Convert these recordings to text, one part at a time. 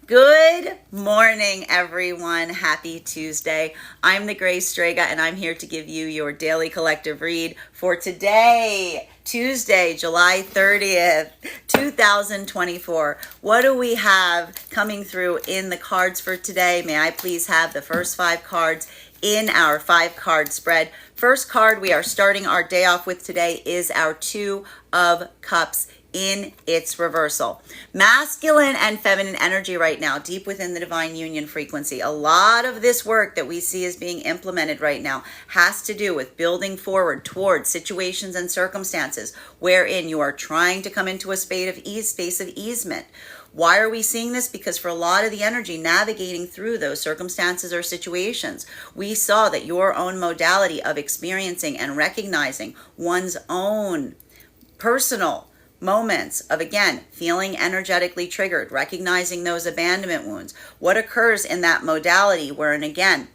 Good morning, everyone. Happy Tuesday. I'm the Gray Strega, and I'm here to give you your daily collective read for today, Tuesday, July 30th, 2024. What do we have coming through in the cards for today? May I please have the first 5 cards in our 5-card spread? First card we are starting our day off with today is our 2 of Cups in its reversal. Masculine and feminine energy right now, deep within the divine union frequency. A lot of this work that we see is being implemented right now has to do with building forward towards situations and circumstances wherein you are trying to come into a space of easement. Why are we seeing this? Because for a lot of the energy navigating through those circumstances or situations, we saw that your own modality of experiencing and recognizing one's own personal moments of, again, feeling energetically triggered, recognizing those abandonment wounds, what occurs in that modality wherein, again,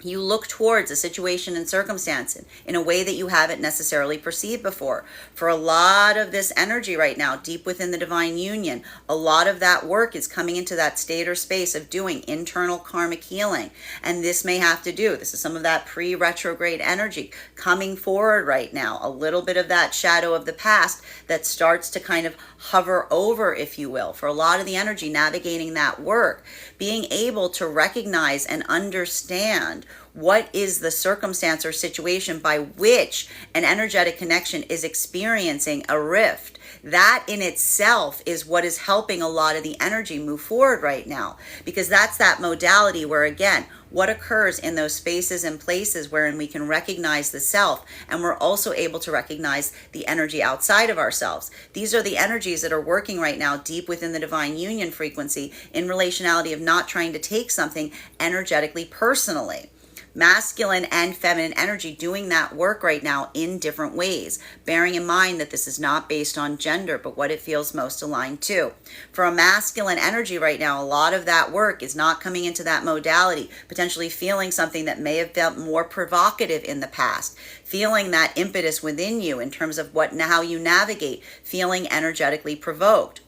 you look towards a situation and circumstance in a way that you haven't necessarily perceived before. For a lot of this energy right now, deep within the divine union, a lot of that work is coming into that state or space of doing internal karmic healing. And this is some of that pre-retrograde energy coming forward right now. A little bit of that shadow of the past that starts to kind of hover over, if you will. For a lot of the energy navigating that work, being able to recognize and understand what is the circumstance or situation by which an energetic connection is experiencing a rift. That in itself is what is helping a lot of the energy move forward right now, because that's that modality where, again, what occurs in those spaces and places wherein we can recognize the self, and we're also able to recognize the energy outside of ourselves. These are the energies that are working right now deep within the divine union frequency in relationality of not trying to take something energetically personally. Masculine and feminine energy doing that work right now in different ways, bearing in mind that this is not based on gender, but what it feels most aligned to. For a masculine energy right now, a lot of that work is not coming into that modality, potentially feeling something that may have felt more provocative in the past, feeling that impetus within you in terms of how you navigate, feeling energetically provoked.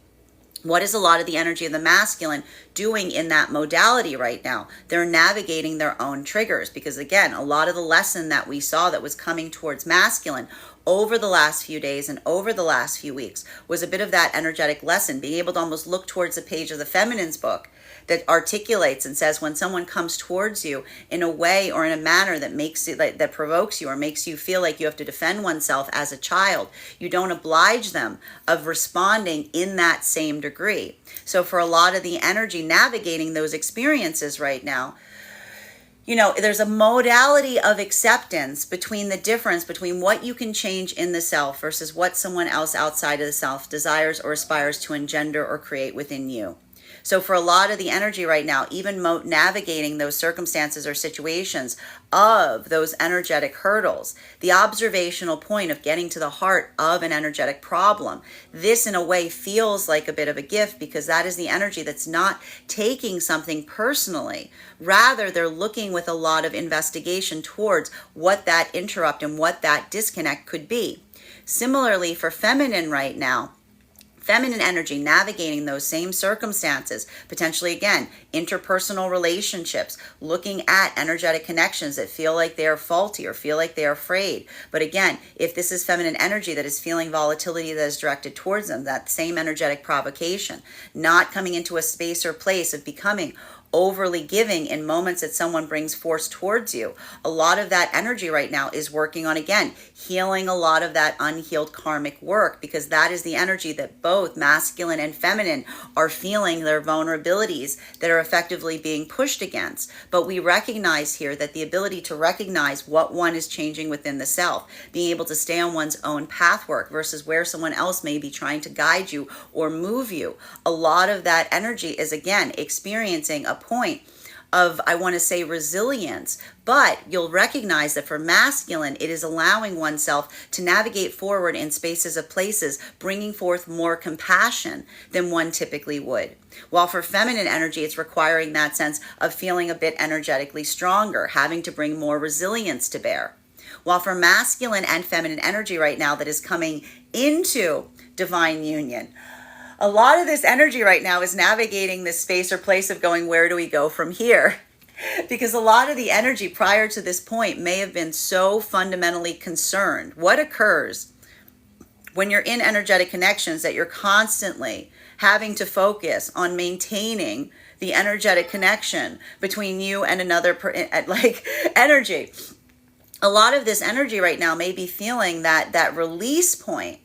What is a lot of the energy of the masculine doing in that modality right now? They're navigating their own triggers, because, again, a lot of the lesson that we saw that was coming towards masculine over the last few days and over the last few weeks was a bit of that energetic lesson, being able to almost look towards the page of the feminine's book that articulates and says when someone comes towards you in a way or in a manner that makes it that provokes you or makes you feel like you have to defend oneself as a child, you don't oblige them of responding in that same degree. So for a lot of the energy navigating those experiences right now, there's a modality of acceptance between the difference between what you can change in the self versus what someone else outside of the self desires or aspires to engender or create within you. So for a lot of the energy right now, even navigating those circumstances or situations of those energetic hurdles, the observational point of getting to the heart of an energetic problem, this in a way feels like a bit of a gift, because that is the energy that's not taking something personally. Rather, they're looking with a lot of investigation towards what that interrupt and what that disconnect could be. Similarly, for feminine right now, feminine energy navigating those same circumstances, potentially, again, interpersonal relationships, looking at energetic connections that feel like they are faulty or feel like they are frayed. But again, if this is feminine energy that is feeling volatility that is directed towards them, that same energetic provocation, not coming into a space or place of becoming overly giving in moments that someone brings force towards you. A lot of that energy right now is working on, again, healing a lot of that unhealed karmic work, because that is the energy that both masculine and feminine are feeling their vulnerabilities that are effectively being pushed against. But we recognize here that the ability to recognize what one is changing within the self, being able to stay on one's own path work versus where someone else may be trying to guide you or move you. A lot of that energy is, again, experiencing a point of, I want to say, resilience, but you'll recognize that for masculine, it is allowing oneself to navigate forward in spaces of places, bringing forth more compassion than one typically would. While for feminine energy, it's requiring that sense of feeling a bit energetically stronger, having to bring more resilience to bear. While for masculine and feminine energy right now that is coming into divine union, A lot of this energy right now is navigating this space or place of going, where do we go from here? Because a lot of the energy prior to this point may have been so fundamentally concerned. What occurs when you're in energetic connections that you're constantly having to focus on maintaining the energetic connection between you and another like energy? A lot of this energy right now may be feeling that release point,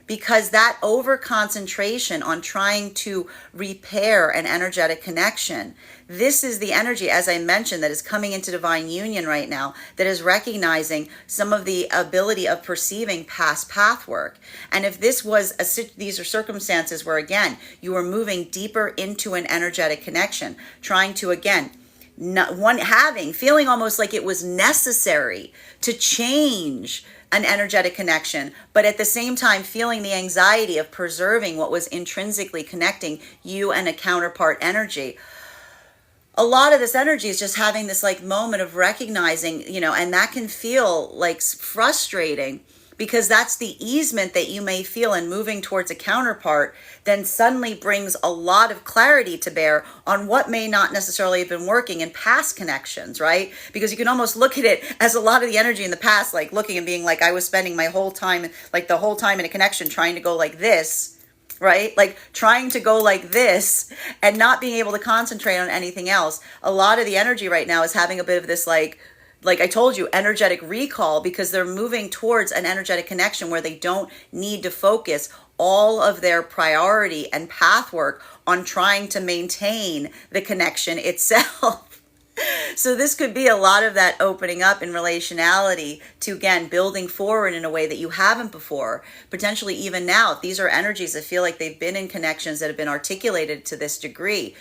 because that over concentration on trying to repair an energetic connection, this is the energy, as I mentioned, that is coming into divine union right now, that is recognizing some of the ability of perceiving past path work. And if this was these are circumstances where, again, you are moving deeper into an energetic connection, trying to, again, feeling almost like it was necessary to change an energetic connection, but at the same time feeling the anxiety of preserving what was intrinsically connecting you and a counterpart energy. A lot of this energy is just having this like moment of recognizing, and that can feel like frustrating, because that's the easement that you may feel in moving towards a counterpart, then suddenly brings a lot of clarity to bear on what may not necessarily have been working in past connections, right? Because you can almost look at it as a lot of the energy in the past, like looking and being like, I was spending my whole time, like the whole time in a connection trying to go like this, right? Like trying to go like this and not being able to concentrate on anything else. A lot of the energy right now is having a bit of this like I told you, energetic recall, because they're moving towards an energetic connection where they don't need to focus all of their priority and path work on trying to maintain the connection itself. So this could be a lot of that opening up in relationality to, again, building forward in a way that you haven't before. Potentially even now, if these are energies that feel like they've been in connections that have been articulated to this degree,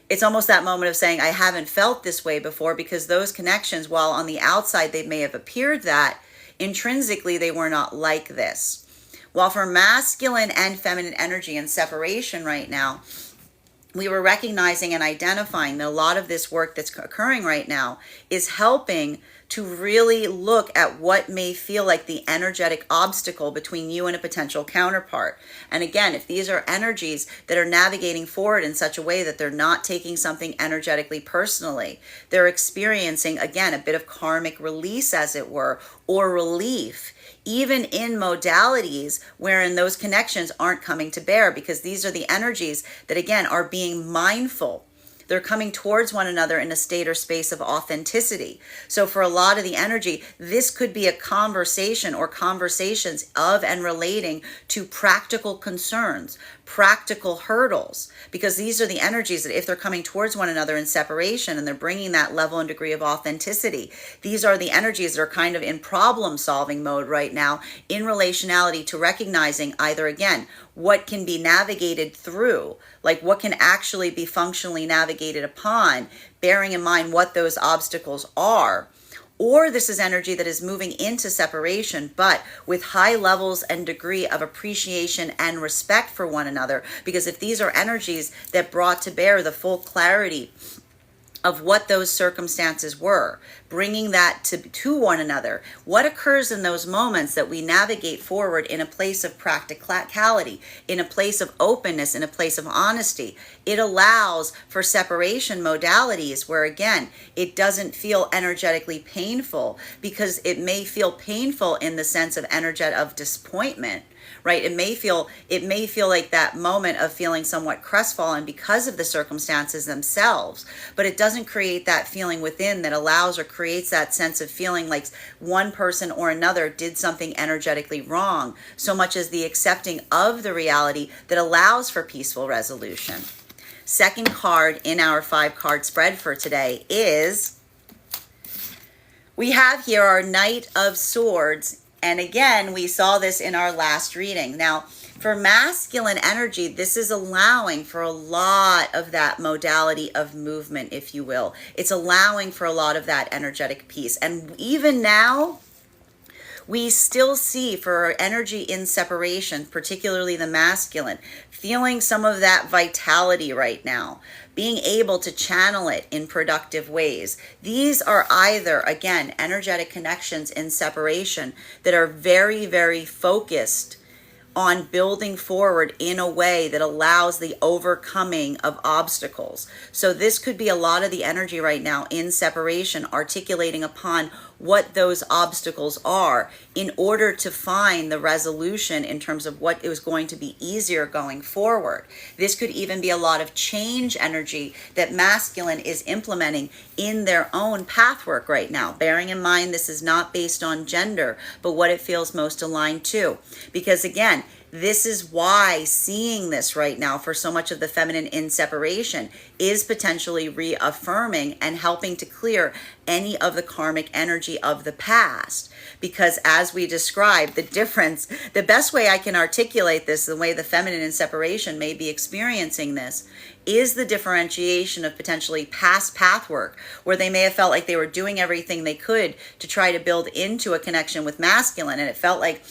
it's almost that moment of saying, I haven't felt this way before, because those connections, while on the outside they may have appeared that, intrinsically they were not like this. While for masculine and feminine energy and separation right now, we were recognizing and identifying that a lot of this work that's occurring right now is helping to really look at what may feel like the energetic obstacle between you and a potential counterpart. And again, if these are energies that are navigating forward in such a way that they're not taking something energetically personally, they're experiencing, again, a bit of karmic release, as it were, or relief, even in modalities wherein those connections aren't coming to bear, because these are the energies that, again, are being mindful. They're coming towards one another in a state or space of authenticity. So for a lot of the energy, this could be a conversation or conversations of and relating to practical concerns, practical hurdles, because these are the energies that if they're coming towards one another in separation and they're bringing that level and degree of authenticity, these are the energies that are kind of in problem solving mode right now in relationality to recognizing either, again, what can be navigated through, like what can actually be functionally navigated upon, bearing in mind what those obstacles are. Or this is energy that is moving into separation, but with high levels and degree of appreciation and respect for one another. Because if these are energies that brought to bear the full clarity of what those circumstances were, bringing that to one another, what occurs in those moments that we navigate forward in a place of practicality, in a place of openness, in a place of honesty, it allows for separation modalities where, again, it doesn't feel energetically painful, because it may feel painful in the sense of of disappointment, right? It may feel like that moment of feeling somewhat crestfallen because of the circumstances themselves, but it doesn't create that feeling within that allows or creates that sense of feeling like one person or another did something energetically wrong, so much as the accepting of the reality that allows for peaceful resolution. Second card in our 5-card spread for today is, we have here our Knight of Swords. And again, we saw this in our last reading. Now, for masculine energy, this is allowing for a lot of that modality of movement, if you will. It's allowing for a lot of that energetic piece. And even now, we still see for our energy in separation, particularly the masculine, feeling some of that vitality right now, being able to channel it in productive ways. These are either, again, energetic connections in separation that are very, very focused on building forward in a way that allows the overcoming of obstacles. So this could be a lot of the energy right now in separation, articulating upon what those obstacles are in order to find the resolution in terms of what it was going to be easier going forward. This could even be a lot of change energy that masculine is implementing in their own pathwork right now. Bearing in mind, this is not based on gender, but what it feels most aligned to. Because again, this is why seeing this right now for so much of the feminine in separation is potentially reaffirming and helping to clear any of the karmic energy of the past. Because as we described, the difference, the best way I can articulate this, the way the feminine in separation may be experiencing this, is the differentiation of potentially past path work, where they may have felt like they were doing everything they could to try to build into a connection with masculine, and it felt like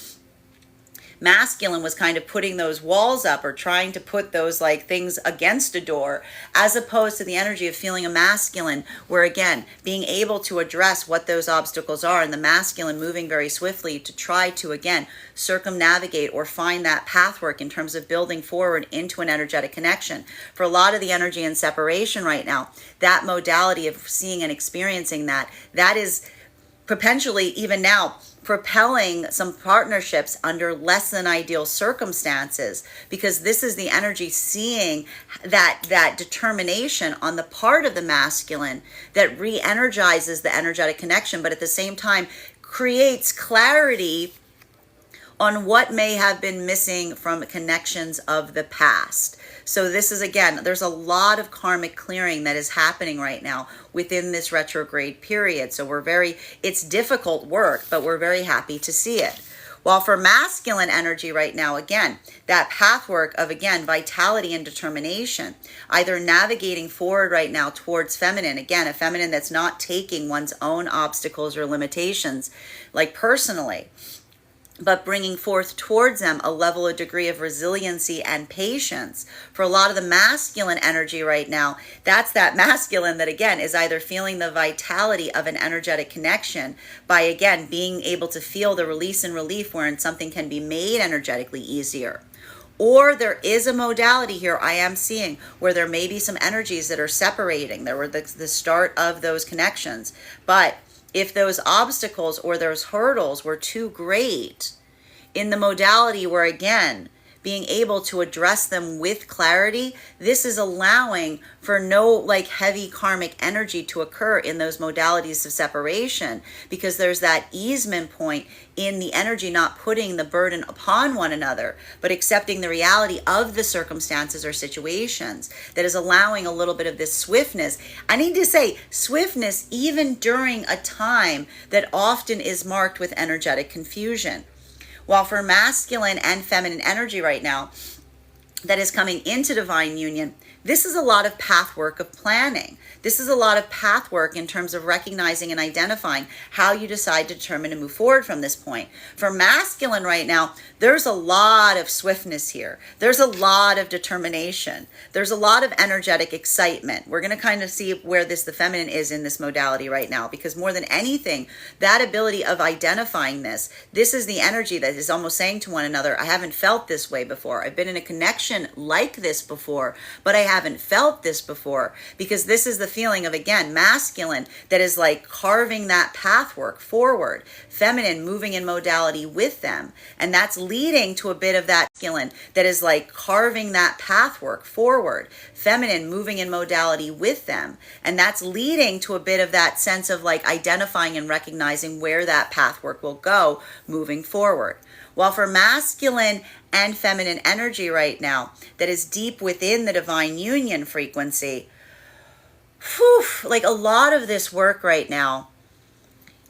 masculine was kind of putting those walls up or trying to put those like things against a door, as opposed to the energy of feeling a masculine where again being able to address what those obstacles are, and the masculine moving very swiftly to try to again circumnavigate or find that pathwork in terms of building forward into an energetic connection. For a lot of the energy in separation right now, that modality of seeing and experiencing that is potentially even now propelling some partnerships under less than ideal circumstances, because this is the energy seeing that determination on the part of the masculine that re-energizes the energetic connection, but at the same time creates clarity on what may have been missing from connections of the past. So this is, again, there's a lot of karmic clearing that is happening right now within this retrograde period. So it's difficult work, but we're very happy to see it. While for masculine energy right now, again, that pathwork of, again, vitality and determination, either navigating forward right now towards feminine, again, a feminine that's not taking one's own obstacles or limitations, like personally, but bringing forth towards them a level, a degree of resiliency and patience. For a lot of the masculine energy right now, that's that masculine that, again, is either feeling the vitality of an energetic connection by, again, being able to feel the release and relief wherein something can be made energetically easier. Or there is a modality here I am seeing where there may be some energies that are separating. There were the start of those connections, but if those obstacles or those hurdles were too great in the modality where, again, being able to address them with clarity, this is allowing for no like heavy karmic energy to occur in those modalities of separation, because there's that easement point in the energy, not putting the burden upon one another, but accepting the reality of the circumstances or situations, that is allowing a little bit of this swiftness. I need to say swiftness even during a time that often is marked with energetic confusion. While for masculine and feminine energy right now that is coming into divine union, this is a lot of path work of planning. This is a lot of path work in terms of recognizing and identifying how you decide to determine to move forward from this point. For masculine right now, there's a lot of swiftness here. There's a lot of determination. There's a lot of energetic excitement. We're going to kind of see where the feminine is in this modality right now, because more than anything, that ability of identifying this is the energy that is almost saying to one another, I haven't felt this way before. I've been in a connection like this before, but I haven't felt this before, because this is the feeling of, again, masculine that is like carving that pathwork forward, feminine moving in modality with them, and that's leading to a bit of that masculine that is like carving that pathwork forward, feminine moving in modality with them, and that's leading to a bit of that sense of like identifying and recognizing where that pathwork will go moving forward. While for masculine and feminine energy right now that is deep within the divine union frequency, like a lot of this work right now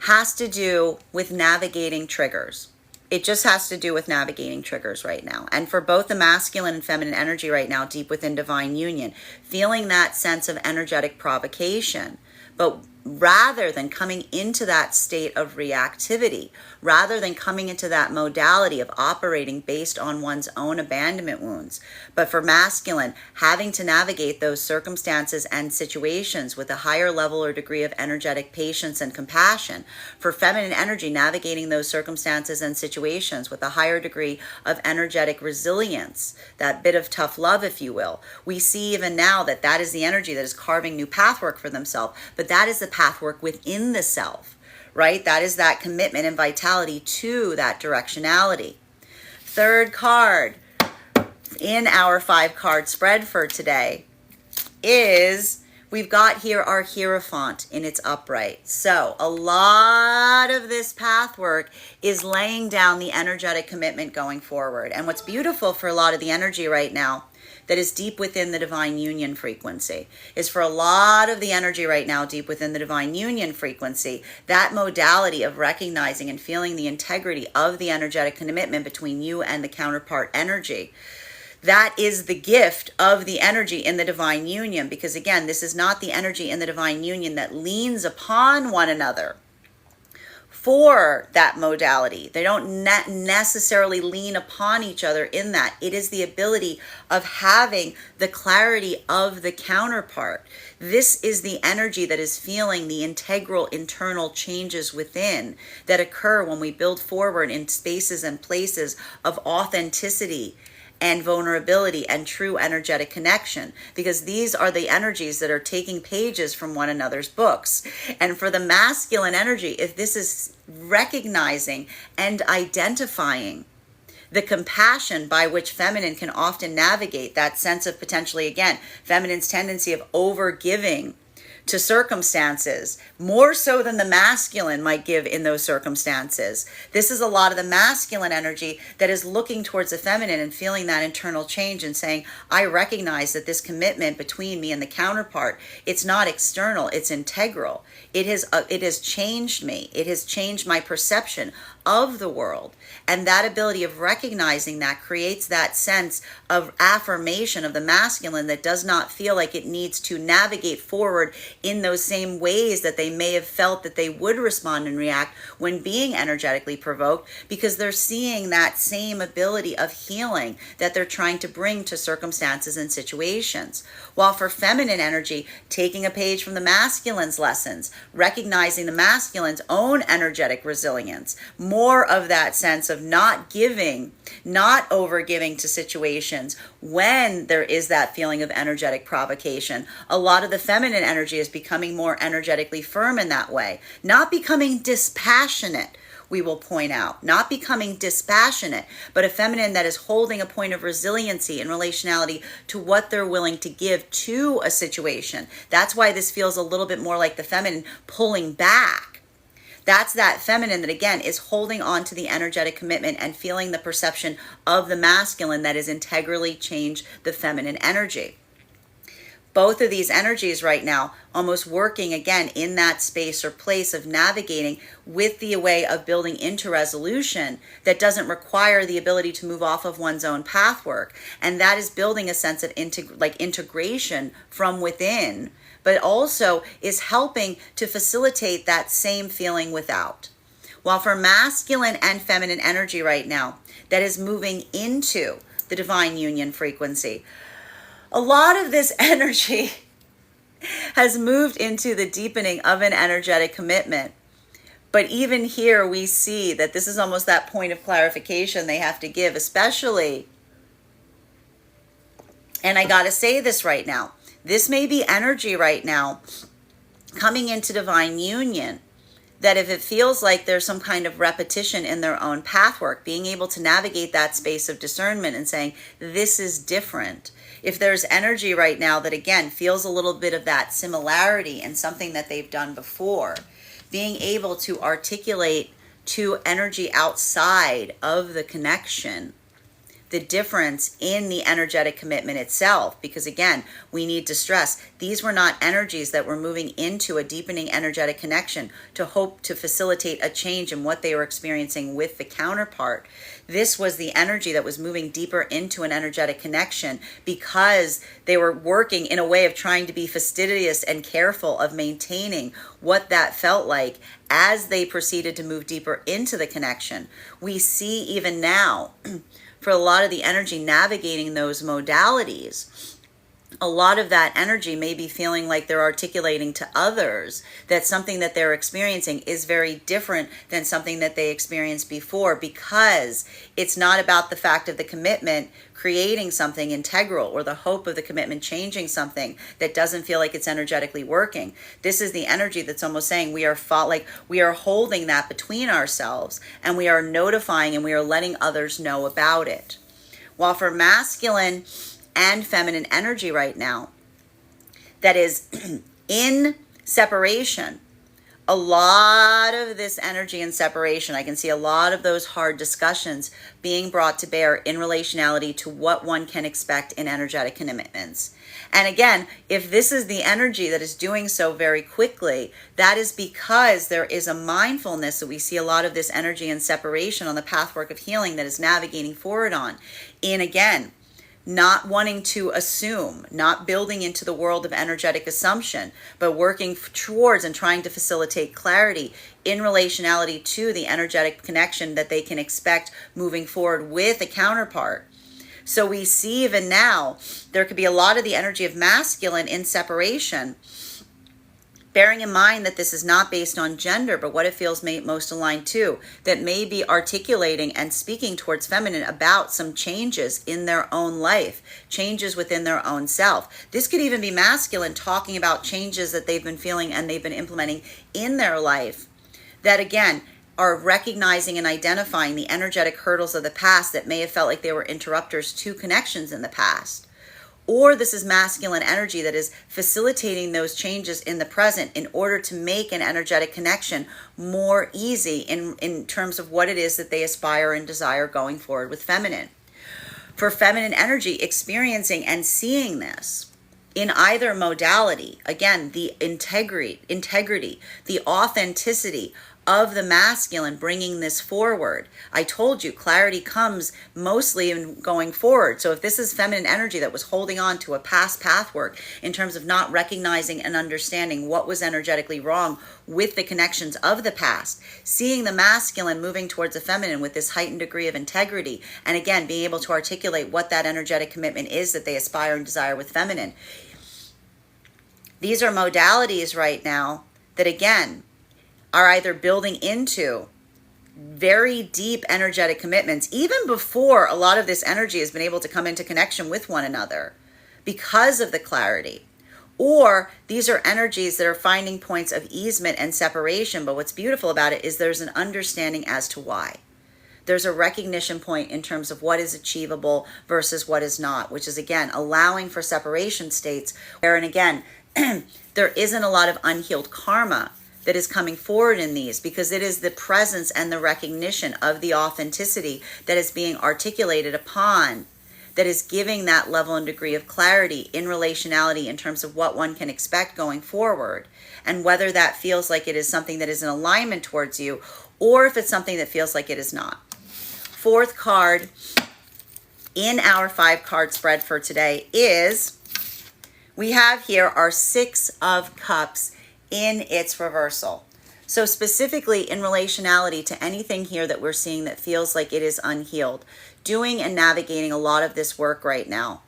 has to do with navigating triggers. It just has to do with navigating triggers right now. And for both the masculine and feminine energy right now, deep within divine union, feeling that sense of energetic provocation, but rather than coming into that state of reactivity, rather than coming into that modality of operating based on one's own abandonment wounds. But for masculine, having to navigate those circumstances and situations with a higher level or degree of energetic patience and compassion. For feminine energy, navigating those circumstances and situations with a higher degree of energetic resilience, that bit of tough love, if you will. We see even now that that is the energy that is carving new pathwork for themselves, but that is the pathwork within the self, right? That is that commitment and vitality to that directionality. Third card in our 5-card spread for today is, we've got here our Hierophant in its upright. So a lot of this pathwork is laying down the energetic commitment going forward. And what's beautiful for a lot of the energy right now that is deep within the divine union frequency is, for a lot of the energy right now deep within the divine union frequency, that modality of recognizing and feeling the integrity of the energetic commitment between you and the counterpart energy. That is the gift of the energy in the divine union, because again, this is not the energy in the divine union that leans upon one another for that modality. They don't necessarily lean upon each other in that. It is the ability of having the clarity of the counterpart. This is the energy that is feeling the integral internal changes within that occur when we build forward in spaces and places of authenticity and vulnerability and true energetic connection, because these are the energies that are taking pages from one another's books. And for the masculine energy, if this is recognizing and identifying the compassion by which feminine can often navigate that sense of potentially, again, feminine's tendency of over-giving to circumstances, more so than the masculine might give in those circumstances. This is a lot of the masculine energy that is looking towards the feminine and feeling that internal change and saying, I recognize that this commitment between me and the counterpart, it's not external, it's integral. It has changed me. It has changed my perception of the world. And that ability of recognizing that creates that sense of affirmation of the masculine that does not feel like it needs to navigate forward in those same ways that they may have felt that they would respond and react when being energetically provoked, because they're seeing that same ability of healing that they're trying to bring to circumstances and situations. While for feminine energy, taking a page from the masculine's lessons, recognizing the masculine's own energetic resilience, more of that sense of not giving, not over giving to situations when there is that feeling of energetic provocation. A lot of the feminine energy is becoming more energetically firm in that way, not becoming dispassionate. We will point out, not becoming dispassionate, but a feminine that is holding a point of resiliency and relationality to what they're willing to give to a situation. That's why this feels a little bit more like the feminine pulling back. That's that feminine that, again, is holding on to the energetic commitment and feeling the perception of the masculine that has integrally changed the feminine energy. Both of these energies right now almost working again in that space or place of navigating with the way of building into resolution that doesn't require the ability to move off of one's own pathwork. And that is building a sense of integration from within, but also is helping to facilitate that same feeling without. While for masculine and feminine energy right now that is moving into the divine union frequency, a lot of this energy has moved into the deepening of an energetic commitment. But even here we see that this is almost that point of clarification they have to give, especially, and I got to say this right now, this may be energy right now coming into divine union, that if it feels like there's some kind of repetition in their own pathwork, being able to navigate that space of discernment and saying, this is different. If there's energy right now that, again, feels a little bit of that similarity in something that they've done before, being able to articulate to energy outside of the connection the difference in the energetic commitment itself, because again, we need to stress these were not energies that were moving into a deepening energetic connection to hope to facilitate a change in what they were experiencing with the counterpart. This was the energy that was moving deeper into an energetic connection because they were working in a way of trying to be fastidious and careful of maintaining what that felt like as they proceeded to move deeper into the connection. We see even now for a lot of the energy navigating those modalities, a lot of that energy may be feeling like they're articulating to others that something that they're experiencing is very different than something that they experienced before, because it's not about the fact of the commitment creating something integral or the hope of the commitment changing something that doesn't feel like it's energetically working. This is the energy that's almost saying we are holding that between ourselves, and we are notifying and we are letting others know about it. While for masculine and feminine energy right now that is in separation, a lot of this energy in separation, I can see a lot of those hard discussions being brought to bear in relationality to what one can expect in energetic commitments. And again, if this is the energy that is doing so very quickly, that is because there is a mindfulness that we see a lot of this energy in separation on the pathwork of healing that is navigating forward on. In again, not wanting to assume, not building into the world of energetic assumption, but working towards and trying to facilitate clarity in relationality to the energetic connection that they can expect moving forward with a counterpart. So we see even now, there could be a lot of the energy of masculine in separation, bearing in mind that this is not based on gender, but what it feels most aligned to, that may be articulating and speaking towards feminine about some changes in their own life, changes within their own self. This could even be masculine talking about changes that they've been feeling and they've been implementing in their life that, again, are recognizing and identifying the energetic hurdles of the past that may have felt like they were interrupters to connections in the past. Or this is masculine energy that is facilitating those changes in the present in order to make an energetic connection more easy in terms of what it is that they aspire and desire going forward with feminine. For feminine energy, experiencing and seeing this in either modality, again, the integrity, the authenticity of the masculine bringing this forward. I told you clarity comes mostly in going forward. So if this is feminine energy that was holding on to a past pathwork in terms of not recognizing and understanding what was energetically wrong with the connections of the past, seeing the masculine moving towards the feminine with this heightened degree of integrity, and again being able to articulate what that energetic commitment is that they aspire and desire with feminine. These are modalities right now that, again, are either building into very deep energetic commitments, even before a lot of this energy has been able to come into connection with one another because of the clarity. Or these are energies that are finding points of easement and separation, but what's beautiful about it is there's an understanding as to why. There's a recognition point in terms of what is achievable versus what is not, which is, again, allowing for separation states where, and again, there isn't a lot of unhealed karma that is coming forward in these, because it is the presence and the recognition of the authenticity that is being articulated upon that is giving that level and degree of clarity in relationality in terms of what one can expect going forward, and whether that feels like it is something that is in alignment towards you or if it's something that feels like it is not. Fourth card in our 5-card spread for today is, we have here our 6 of Cups in its reversal. So specifically in relationality to anything here that we're seeing that feels like it is unhealed, doing and navigating a lot of this work right now,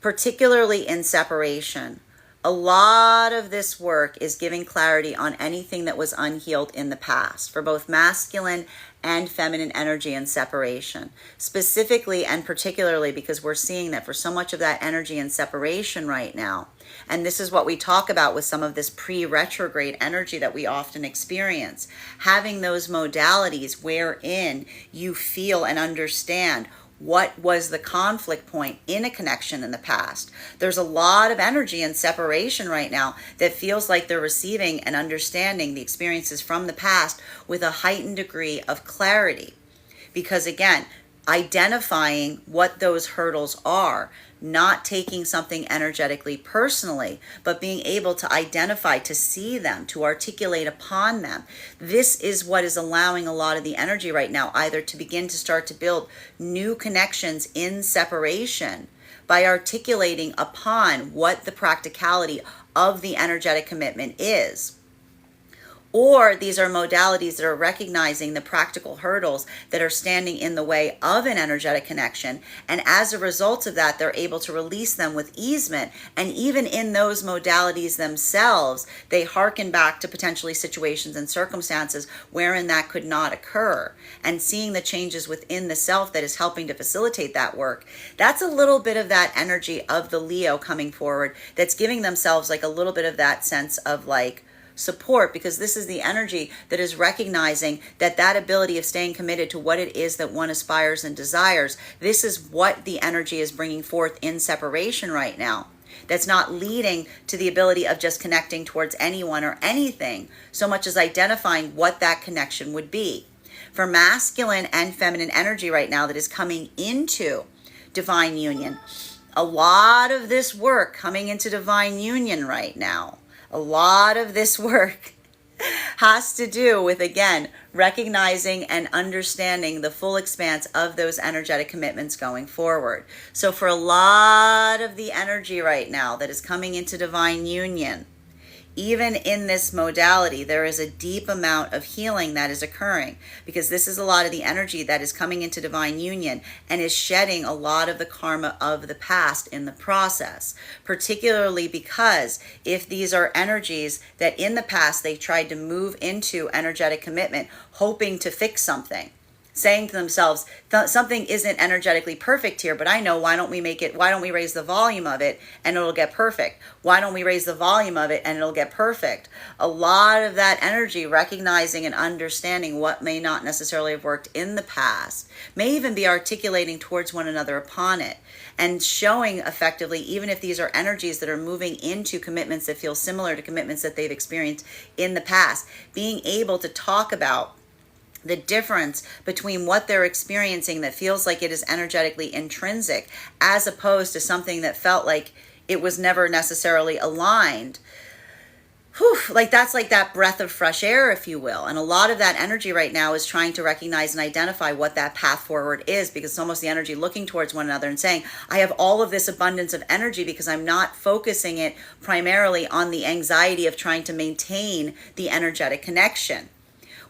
particularly in separation. A lot of this work is giving clarity on anything that was unhealed in the past for both masculine and feminine energy and separation. Specifically and particularly because we're seeing that for so much of that energy and separation right now, and this is what we talk about with some of this pre-retrograde energy that we often experience, having those modalities wherein you feel and understand what was the conflict point in a connection in the past. There's a lot of energy in separation right now that feels like they're receiving and understanding the experiences from the past with a heightened degree of clarity. Because again, identifying what those hurdles are, not taking something energetically personally, but being able to identify, to see them, to articulate upon them. This is what is allowing a lot of the energy right now either to begin to start to build new connections in separation by articulating upon what the practicality of the energetic commitment is. Or these are modalities that are recognizing the practical hurdles that are standing in the way of an energetic connection. And as a result of that, they're able to release them with easement. And even in those modalities themselves, they hearken back to potentially situations and circumstances wherein that could not occur. And seeing the changes within the self that is helping to facilitate that work. That's a little bit of that energy of the Leo coming forward that's giving themselves like a little bit of that sense of like, support, because this is the energy that is recognizing that that ability of staying committed to what it is that one aspires and desires. This is what the energy is bringing forth in separation right now. That's not leading to the ability of just connecting towards anyone or anything, so much as identifying what that connection would be. For masculine and feminine energy right now that is coming into divine union, a lot of this work coming into divine union right now, a lot of this work has to do with, again, recognizing and understanding the full expanse of those energetic commitments going forward. So for a lot of the energy right now that is coming into divine union, even in this modality, there is a deep amount of healing that is occurring, because this is a lot of the energy that is coming into divine union and is shedding a lot of the karma of the past in the process, particularly because if these are energies that in the past they tried to move into energetic commitment, hoping to fix something, saying to themselves, something isn't energetically perfect here, but I know, why don't we raise the volume of it and it'll get perfect? Why don't we raise the volume of it and it'll get perfect? A lot of that energy, recognizing and understanding what may not necessarily have worked in the past, may even be articulating towards one another upon it, and showing effectively, even if these are energies that are moving into commitments that feel similar to commitments that they've experienced in the past, being able to talk about the difference between what they're experiencing that feels like it is energetically intrinsic, as opposed to something that felt like it was never necessarily aligned. Like that's like that breath of fresh air, if you will. And a lot of that energy right now is trying to recognize and identify what that path forward is, because it's almost the energy looking towards one another and saying, I have all of this abundance of energy because I'm not focusing it primarily on the anxiety of trying to maintain the energetic connection.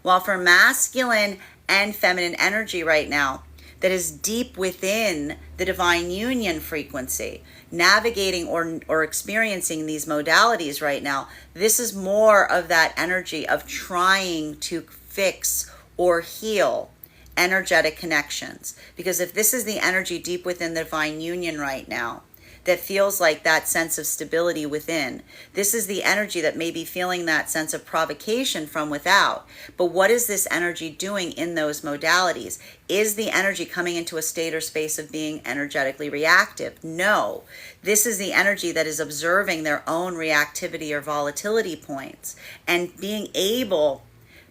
While for masculine and feminine energy right now, that is deep within the divine union frequency, navigating or experiencing these modalities right now, this is more of that energy of trying to fix or heal energetic connections. Because if this is the energy deep within the divine union right now, that feels like that sense of stability within. This is the energy that may be feeling that sense of provocation from without. But what is this energy doing in those modalities? Is the energy coming into a state or space of being energetically reactive? No. This is the energy that is observing their own reactivity or volatility points and being able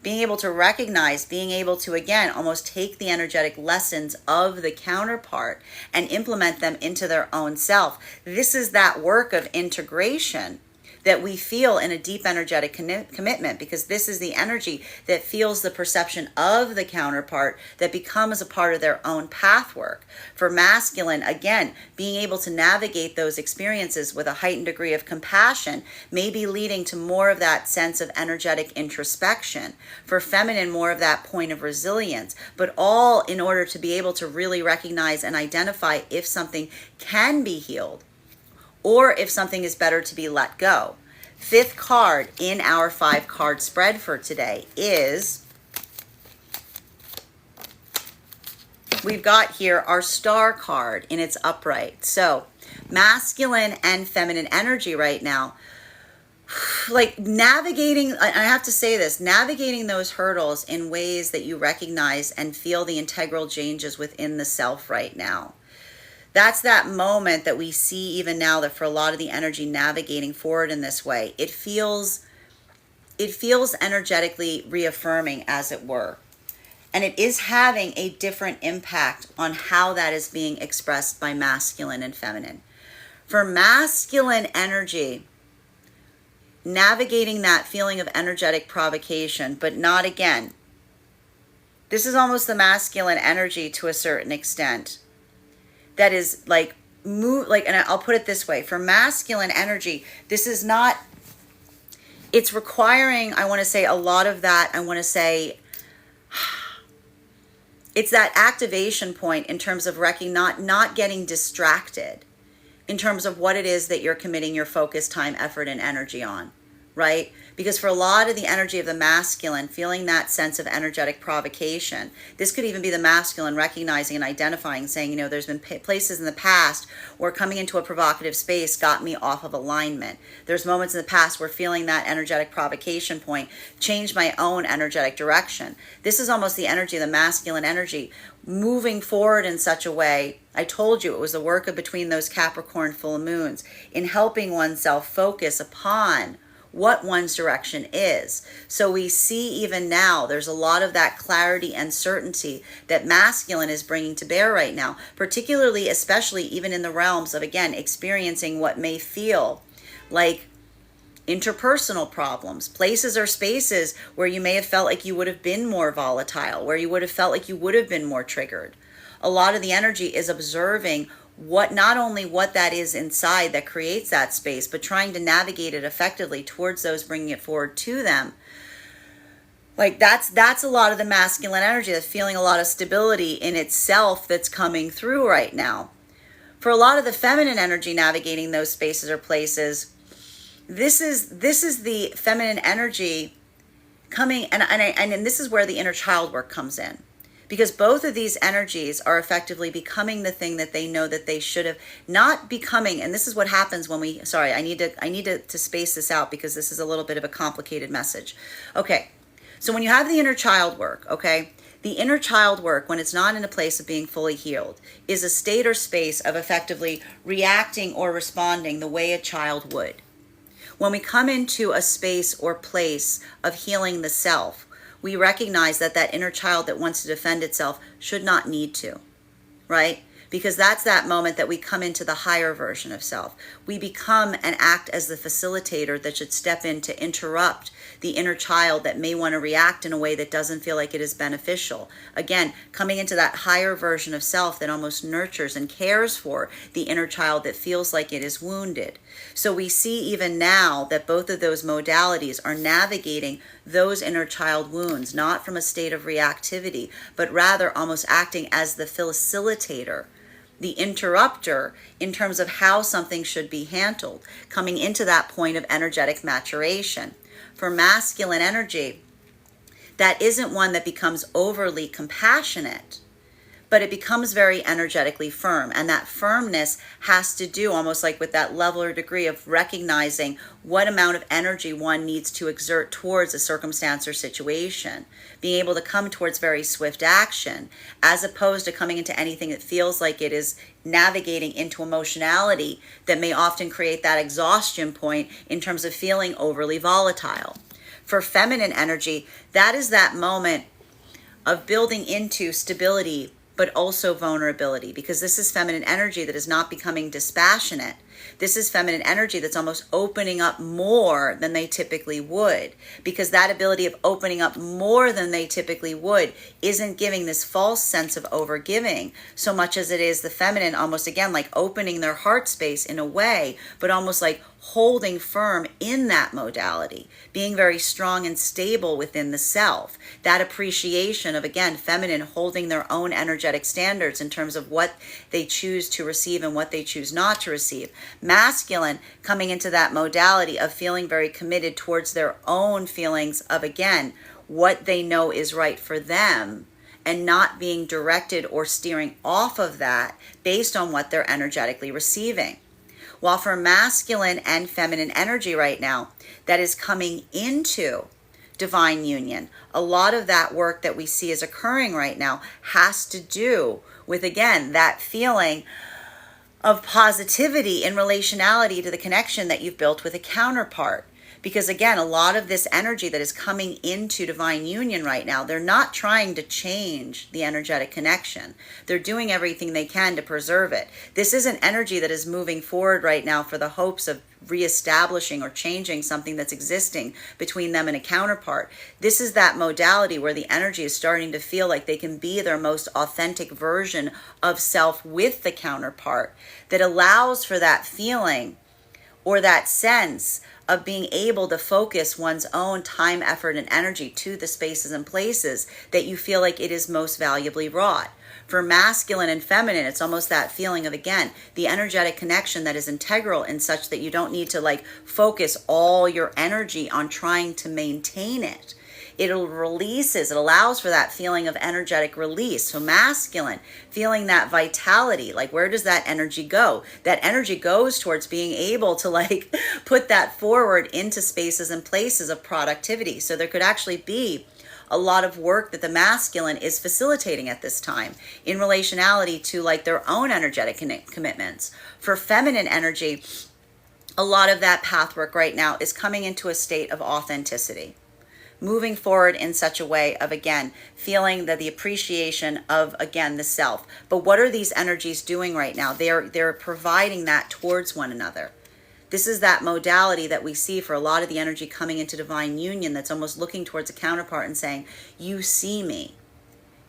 to recognize, being able to, again, almost take the energetic lessons of the counterpart and implement them into their own self. This is that work of integration that we feel in a deep energetic commitment, because this is the energy that feels the perception of the counterpart that becomes a part of their own path work. For masculine, again, being able to navigate those experiences with a heightened degree of compassion may be leading to more of that sense of energetic introspection. For feminine, more of that point of resilience, but all in order to be able to really recognize and identify if something can be healed, or if something is better to be let go. Fifth card in our 5-card spread for today is, we've got here our star card in its upright. So masculine and feminine energy right now, like navigating, I have to say this, navigating those hurdles in ways that you recognize and feel the integral changes within the self right now. That's that moment that we see even now, that for a lot of the energy navigating forward in this way, it feels energetically reaffirming, as it were. And it is having a different impact on how that is being expressed by masculine and feminine. For masculine energy, navigating that feeling of energetic provocation, but not again. This is almost the masculine energy to a certain extent. That is like, and I'll put it this way. For masculine energy, this is not, it's requiring, I want to say, a lot of that, I want to say, it's that activation point in terms of not getting distracted in terms of what it is that you're committing your focus, time, effort, and energy on, right? Because for a lot of the energy of the masculine, feeling that sense of energetic provocation, this could even be the masculine recognizing and identifying, saying, there's been places in the past where coming into a provocative space got me off of alignment. There's moments in the past where feeling that energetic provocation point changed my own energetic direction. This is almost the energy of the masculine energy moving forward in such a way. I told you it was the work of between those Capricorn full moons in helping oneself focus upon what one's direction is. So we see even now, there's a lot of that clarity and certainty that masculine is bringing to bear right now, particularly, especially even in the realms of, again, experiencing what may feel like interpersonal problems, places or spaces where you may have felt like you would have been more volatile, where you would have felt like you would have been more triggered. A lot of the energy is observing not only what that is inside that creates that space, but trying to navigate it effectively towards those bringing it forward to them. Like that's a lot of the masculine energy, that's feeling a lot of stability in itself that's coming through right now. For a lot of the feminine energy navigating those spaces or places, this is the feminine energy coming, and this is where the inner child work comes in. Because both of these energies are effectively becoming the thing that they know that they should have not becoming. And this is what happens when I need to space this out because this is a little bit of a complicated message. Okay, so when you have the inner child work, okay, the inner child work, when it's not in a place of being fully healed, is a state or space of effectively reacting or responding the way a child would. When we come into a space or place of healing the self, we recognize that inner child that wants to defend itself should not need to, right? Because that's that moment that we come into the higher version of self. We become and act as the facilitator that should step in to interrupt the inner child that may want to react in a way that doesn't feel like it is beneficial. Again, coming into that higher version of self that almost nurtures and cares for the inner child that feels like it is wounded. So we see even now that both of those modalities are navigating those inner child wounds, not from a state of reactivity, but rather almost acting as the facilitator, the interrupter in terms of how something should be handled, coming into that point of energetic maturation. For masculine energy, that isn't one that becomes overly compassionate, but it becomes very energetically firm. And that firmness has to do almost like with that level or degree of recognizing what amount of energy one needs to exert towards a circumstance or situation. Being able to come towards very swift action, as opposed to coming into anything that feels like it is navigating into emotionality that may often create that exhaustion point in terms of feeling overly volatile. For feminine energy, that is that moment of building into stability, but also vulnerability, because this is feminine energy that is not becoming dispassionate. This is feminine energy that's almost opening up more than they typically would, because that ability of opening up more than they typically would isn't giving this false sense of overgiving so much as it is the feminine almost again like opening their heart space in a way, but almost like holding firm in that modality, being very strong and stable within the self. That appreciation of, again, feminine holding their own energetic standards in terms of what they choose to receive and what they choose not to receive. Masculine coming into that modality of feeling very committed towards their own feelings of, again, what they know is right for them, and not being directed or steering off of that based on what they're energetically receiving. While for masculine and feminine energy right now, that is coming into divine union, a lot of that work that we see is occurring right now has to do with, again, that feeling of positivity in relationality to the connection that you've built with a counterpart. Because again, a lot of this energy that is coming into divine union right now, they're not trying to change the energetic connection. They're doing everything they can to preserve it. This is an energy that is moving forward right now for the hopes of reestablishing or changing something that's existing between them and a counterpart. This is that modality where the energy is starting to feel like they can be their most authentic version of self with the counterpart, that allows for that feeling or that sense of being able to focus one's own time, effort, and energy to the spaces and places that you feel like it is most valuably wrought. For masculine and feminine, it's almost that feeling of, again, the energetic connection that is integral in such that you don't need to focus all your energy on trying to maintain it. It releases, it allows for that feeling of energetic release. So masculine, feeling that vitality, where does that energy go? That energy goes towards being able to put that forward into spaces and places of productivity. So there could actually be a lot of work that the masculine is facilitating at this time in relationality to their own energetic commitments. For feminine energy, a lot of that path work right now is coming into a state of authenticity, moving forward in such a way of, again, feeling the appreciation of, again, the self. But what are these energies doing right now? They're providing that towards one another. This is that modality that we see for a lot of the energy coming into divine union that's almost looking towards a counterpart and saying, you see me,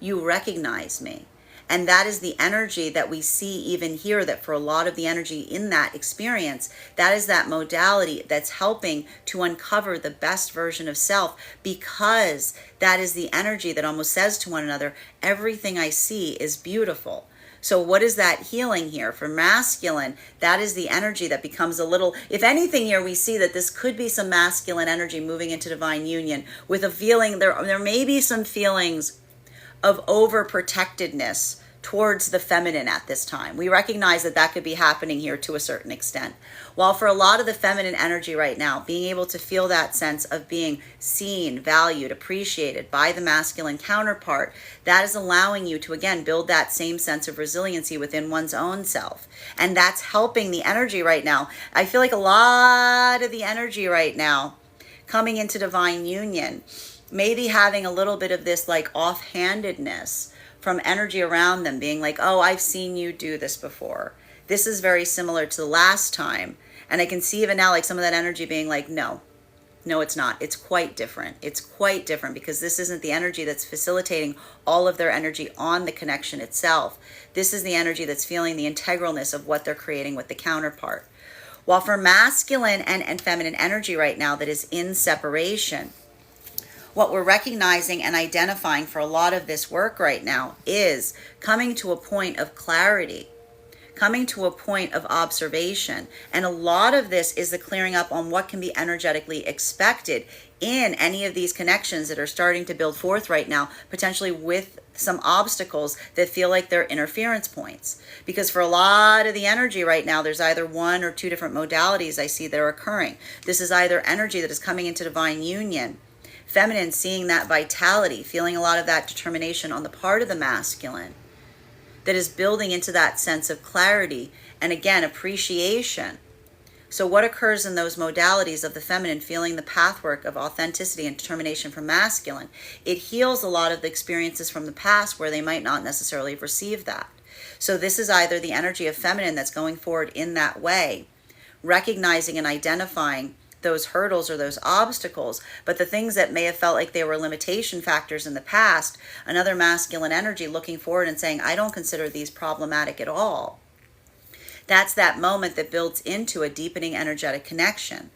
you recognize me. And that is the energy that we see even here, that for a lot of the energy in that experience, that is that modality that's helping to uncover the best version of self, because that is the energy that almost says to one another, everything I see is beautiful. So what is that healing here? For masculine, that is the energy that becomes a little, if anything here, we see that this could be some masculine energy moving into divine union with a feeling, there may be some feelings of overprotectedness towards the feminine at this time. We recognize that that could be happening here to a certain extent. While for a lot of the feminine energy right now, being able to feel that sense of being seen, valued, appreciated by the masculine counterpart, that is allowing you to, again, build that same sense of resiliency within one's own self. And that's helping the energy right now. I feel like a lot of the energy right now coming into divine union, maybe having a little bit of this offhandedness from energy around them, being oh, I've seen you do this before. This is very similar to the last time. And I can see even now some of that energy being no, it's not. It's quite different. It's quite different, because this isn't the energy that's facilitating all of their energy on the connection itself. This is the energy that's feeling the integralness of what they're creating with the counterpart. While for masculine and feminine energy right now that is in separation, what we're recognizing and identifying for a lot of this work right now is coming to a point of clarity, coming to a point of observation. And a lot of this is the clearing up on what can be energetically expected in any of these connections that are starting to build forth right now, potentially with some obstacles that feel like they're interference points. Because for a lot of the energy right now, there's either one or two different modalities I see that are occurring. This is either energy that is coming into divine union, feminine seeing that vitality, feeling a lot of that determination on the part of the masculine that is building into that sense of clarity and, again, appreciation. So what occurs in those modalities of the feminine feeling the pathwork of authenticity and determination from masculine? It heals a lot of the experiences from the past where they might not necessarily have received that. So this is either the energy of feminine that's going forward in that way, recognizing and identifying those hurdles or those obstacles, but the things that may have felt like they were limitation factors in the past, another masculine energy looking forward and saying, I don't consider these problematic at all. That's that moment that builds into a deepening energetic connection.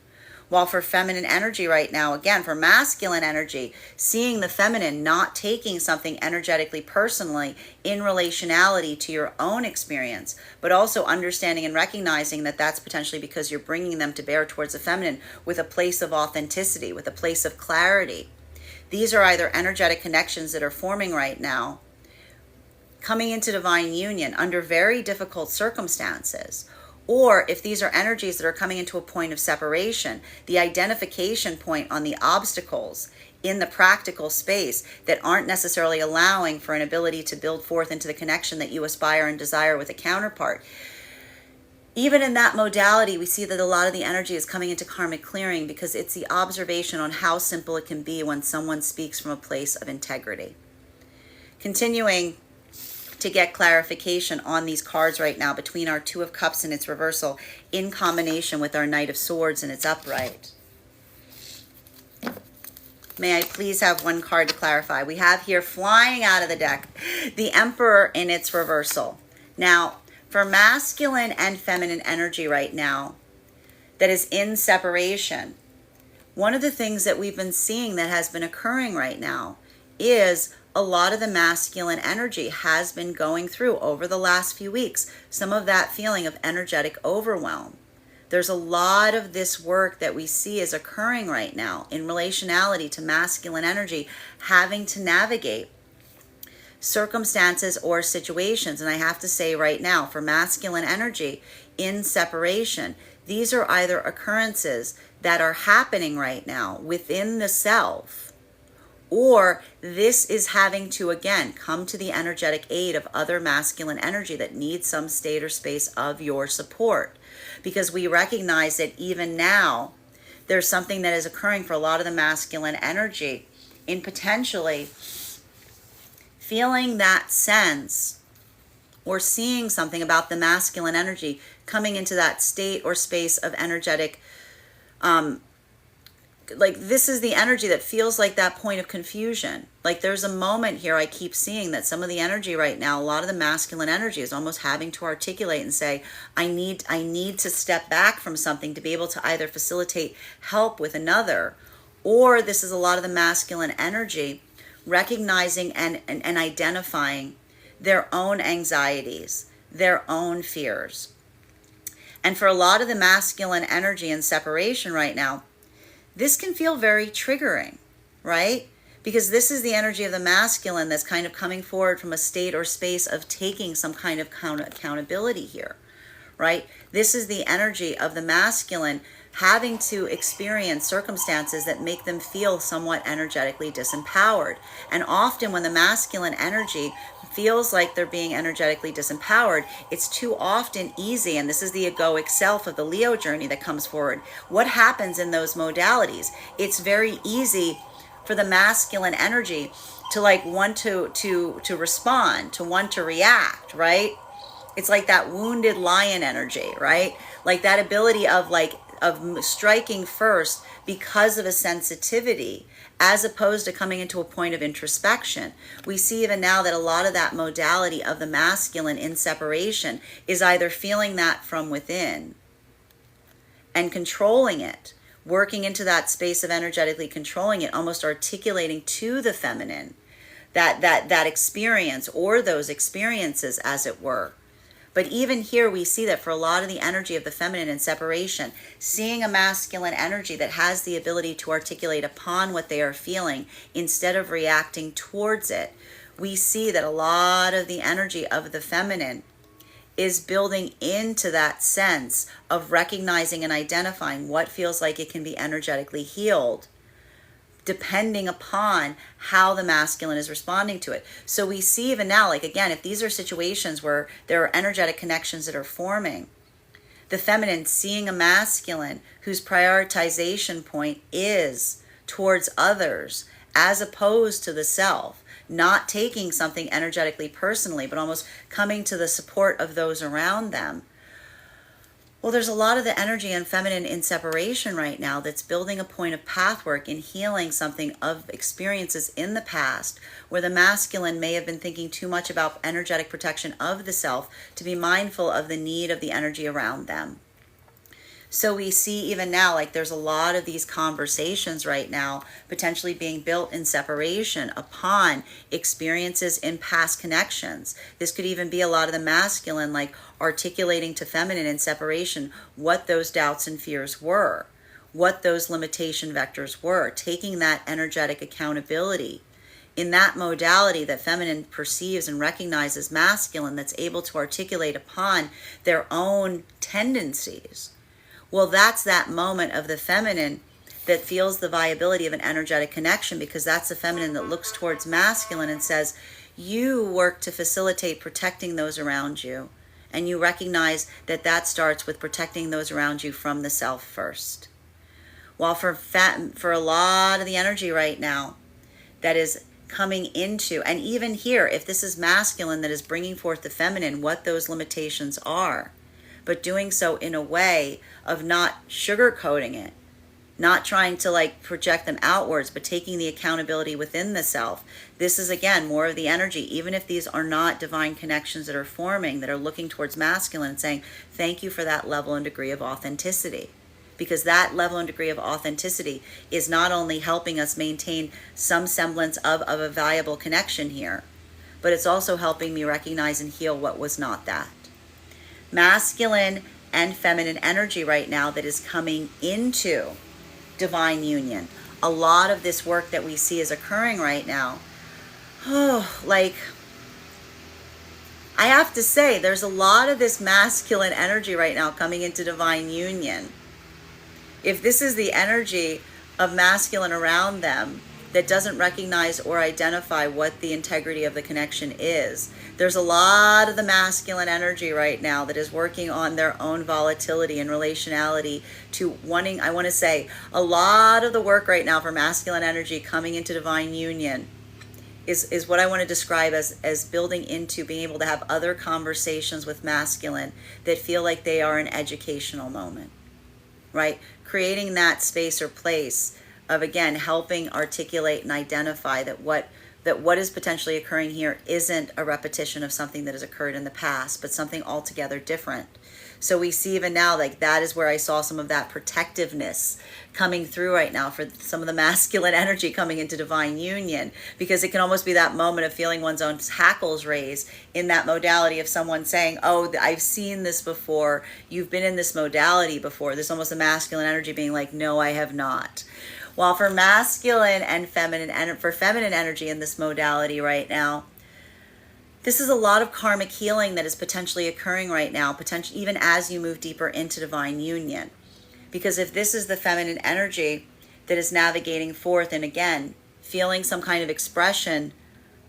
While for feminine energy right now, again, for masculine energy, seeing the feminine not taking something energetically personally in relationality to your own experience, but also understanding and recognizing that that's potentially because you're bringing them to bear towards the feminine with a place of authenticity, with a place of clarity. These are either energetic connections that are forming right now, coming into divine union under very difficult circumstances. Or if these are energies that are coming into a point of separation, the identification point on the obstacles in the practical space that aren't necessarily allowing for an ability to build forth into the connection that you aspire and desire with a counterpart. Even in that modality, we see that a lot of the energy is coming into karmic clearing because it's the observation on how simple it can be when someone speaks from a place of integrity. Continuing to get clarification on these cards right now between our Two of Cups and its reversal in combination with our Knight of Swords and its upright. May I please have one card to clarify? We have here, flying out of the deck, the Emperor in its reversal. Now, for masculine and feminine energy right now that is in separation, one of the things that we've been seeing that has been occurring right now is a lot of the masculine energy has been going through over the last few weeks, some of that feeling of energetic overwhelm. There's a lot of this work that we see is occurring right now in relationality to masculine energy, having to navigate circumstances or situations. And I have to say right now, for masculine energy in separation, these are either occurrences that are happening right now within the self, or this is having to, again, come to the energetic aid of other masculine energy that needs some state or space of your support. Because we recognize that even now, there's something that is occurring for a lot of the masculine energy in potentially feeling that sense or seeing something about the masculine energy coming into that state or space of energetic, like this is the energy that feels like that point of confusion. Like there's a moment here I keep seeing that some of the energy right now, a lot of the masculine energy is almost having to articulate and say, I need to step back from something to be able to either facilitate help with another, or this is a lot of the masculine energy recognizing and identifying their own anxieties, their own fears. And for a lot of the masculine energy in separation right now, this can feel very triggering, right? Because this is the energy of the masculine that's kind of coming forward from a state or space of taking some kind of accountability here, right? This is the energy of the masculine having to experience circumstances that make them feel somewhat energetically disempowered. And often when the masculine energy feels like they're being energetically disempowered, it's too often easy, and this is the egoic self of the Leo journey that comes forward. What happens in those modalities? It's very easy for the masculine energy to like want to respond, to want to react, right? It's like that wounded lion energy, right? Like that ability of striking first because of a sensitivity, as opposed to coming into a point of introspection. We see even now that a lot of that modality of the masculine in separation is either feeling that from within and controlling it, working into that space of energetically controlling it, almost articulating to the feminine that experience or those experiences, as it were. But even here we see that for a lot of the energy of the feminine in separation, seeing a masculine energy that has the ability to articulate upon what they are feeling instead of reacting towards it, we see that a lot of the energy of the feminine is building into that sense of recognizing and identifying what feels like it can be energetically healed, depending upon how the masculine is responding to it. So we see even now, like again, if these are situations where there are energetic connections that are forming, the feminine seeing a masculine whose prioritization point is towards others as opposed to the self, not taking something energetically personally, but almost coming to the support of those around them. Well, there's a lot of the energy and feminine in separation right now that's building a point of pathwork in healing something of experiences in the past where the masculine may have been thinking too much about energetic protection of the self to be mindful of the need of the energy around them. So we see even now, like there's a lot of these conversations right now potentially being built in separation upon experiences in past connections. This could even be a lot of the masculine, like articulating to feminine in separation what those doubts and fears were, what those limitation vectors were, taking that energetic accountability in that modality that feminine perceives and recognizes masculine, that's able to articulate upon their own tendencies. Well, that's that moment of the feminine that feels the viability of an energetic connection, because that's the feminine that looks towards masculine and says, you work to facilitate protecting those around you And you recognize that that starts with protecting those around you from the self first. While for a lot of the energy right now that is coming into, and even here, if this is masculine that is bringing forth the feminine, what those limitations are, but doing so in a way of not sugarcoating it, not trying to like project them outwards, but taking the accountability within the self. This is again more of the energy, even if these are not divine connections that are forming, that are looking towards masculine and saying, thank you for that level and degree of authenticity. Because that level and degree of authenticity is not only helping us maintain some semblance of a valuable connection here, but it's also helping me recognize and heal what was not that. Masculine and feminine energy right now that is coming into divine union. A lot of this work that we see is occurring right now. Like, I have to say, there's a lot of this masculine energy right now coming into divine union. If this is the energy of masculine around them that doesn't recognize or identify what the integrity of the connection is, there's a lot of the masculine energy right now that is working on their own volatility and relationality to wanting, I want to say, a lot of the work right now for masculine energy coming into divine union is what I want to describe as building into being able to have other conversations with masculine that feel like they are an educational moment, right? Creating that space or place of, again, helping articulate and identify that what is potentially occurring here isn't a repetition of something that has occurred in the past, but something altogether different. So we see even now, like, that is where I saw some of that protectiveness coming through right now for some of the masculine energy coming into divine union, because it can almost be that moment of feeling one's own hackles raise in that modality of someone saying, oh, I've seen this before, you've been in this modality before. There's almost a masculine energy being like, no, I have not. While for masculine and feminine, and for feminine energy in this modality right now, this is a lot of karmic healing that is potentially occurring right now, potentially even as you move deeper into divine union. Because if this is the feminine energy that is navigating forth, and again, feeling some kind of expression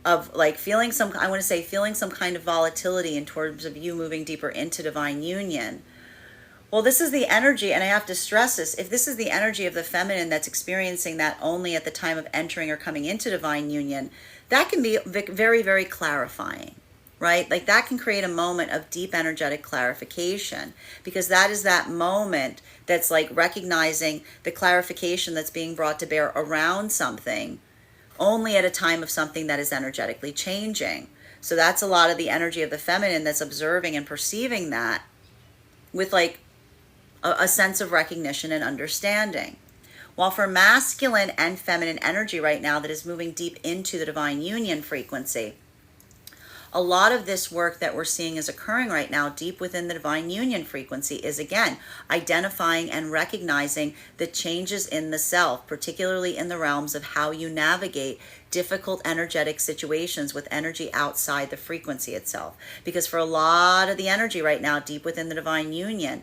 of like feeling some kind of volatility in terms of you moving deeper into divine union. Well, this is the energy, and I have to stress this, if this is the energy of the feminine that's experiencing that only at the time of entering or coming into divine union, that can be very, very clarifying, right? Like that can create a moment of deep energetic clarification, because that is that moment that's like recognizing the clarification that's being brought to bear around something only at a time of something that is energetically changing. So that's a lot of the energy of the feminine that's observing and perceiving that with like a sense of recognition and understanding. While for masculine and feminine energy right now that is moving deep into the divine union frequency, a lot of this work that we're seeing is occurring right now deep within the divine union frequency is, again, identifying and recognizing the changes in the self, particularly in the realms of how you navigate difficult energetic situations with energy outside the frequency itself. Because for a lot of the energy right now deep within the divine union,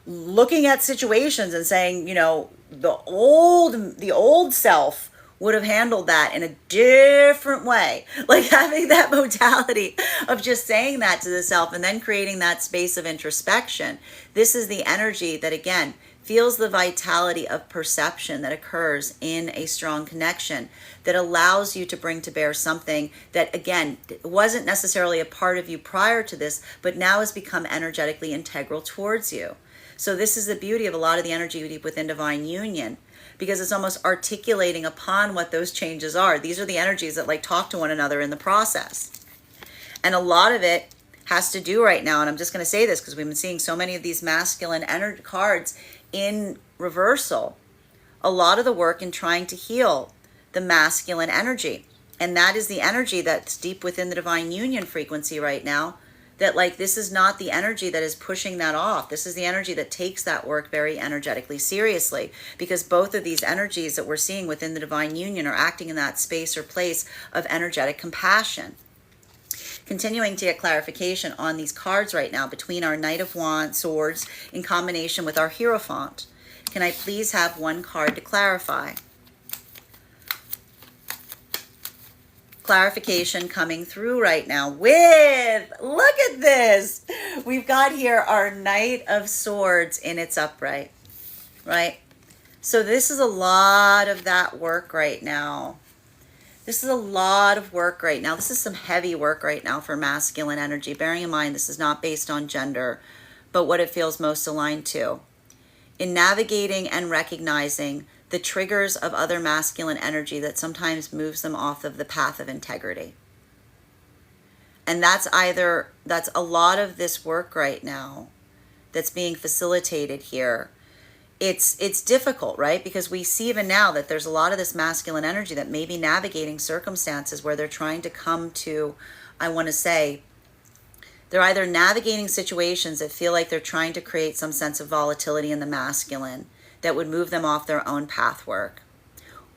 looking at situations and saying, you know, the old self would have handled that in a different way. Like having that modality of just saying that to the self and then creating that space of introspection. This is the energy that, again, feels the vitality of perception that occurs in a strong connection that allows you to bring to bear something that, again, wasn't necessarily a part of you prior to this, but now has become energetically integral towards you. So this is the beauty of a lot of the energy deep within divine union, because it's almost articulating upon what those changes are. These are the energies that like talk to one another in the process. And a lot of it has to do right now, and I'm just going to say this because we've been seeing so many of these masculine energy cards in reversal, a lot of the work in trying to heal the masculine energy. And that is the energy that's deep within the divine union frequency right now, that like this is not the energy that is pushing that off. This is the energy that takes that work very energetically seriously, because both of these energies that we're seeing within the divine union are acting in that space or place of energetic compassion. Continuing to get clarification on these cards right now between our Knight of Wands, Swords, in combination with our Hierophant. Can I please have one card to clarify? clarification coming through right now with, look at this. We've got here our Knight of Swords in its upright, right? So this is a lot of that work right now. This is a lot of work right now. This is some heavy work right now for masculine energy. Bearing in mind, this is not based on gender, but what it feels most aligned to. In navigating and recognizing the triggers of other masculine energy that sometimes moves them off of the path of integrity. And that's a lot of this work right now that's being facilitated here. It's difficult, right? Because we see even now that there's a lot of this masculine energy that may be navigating circumstances where they're trying to come to, I want to say, they're either navigating situations that feel like they're trying to create some sense of volatility in the masculine that would move them off their own path work.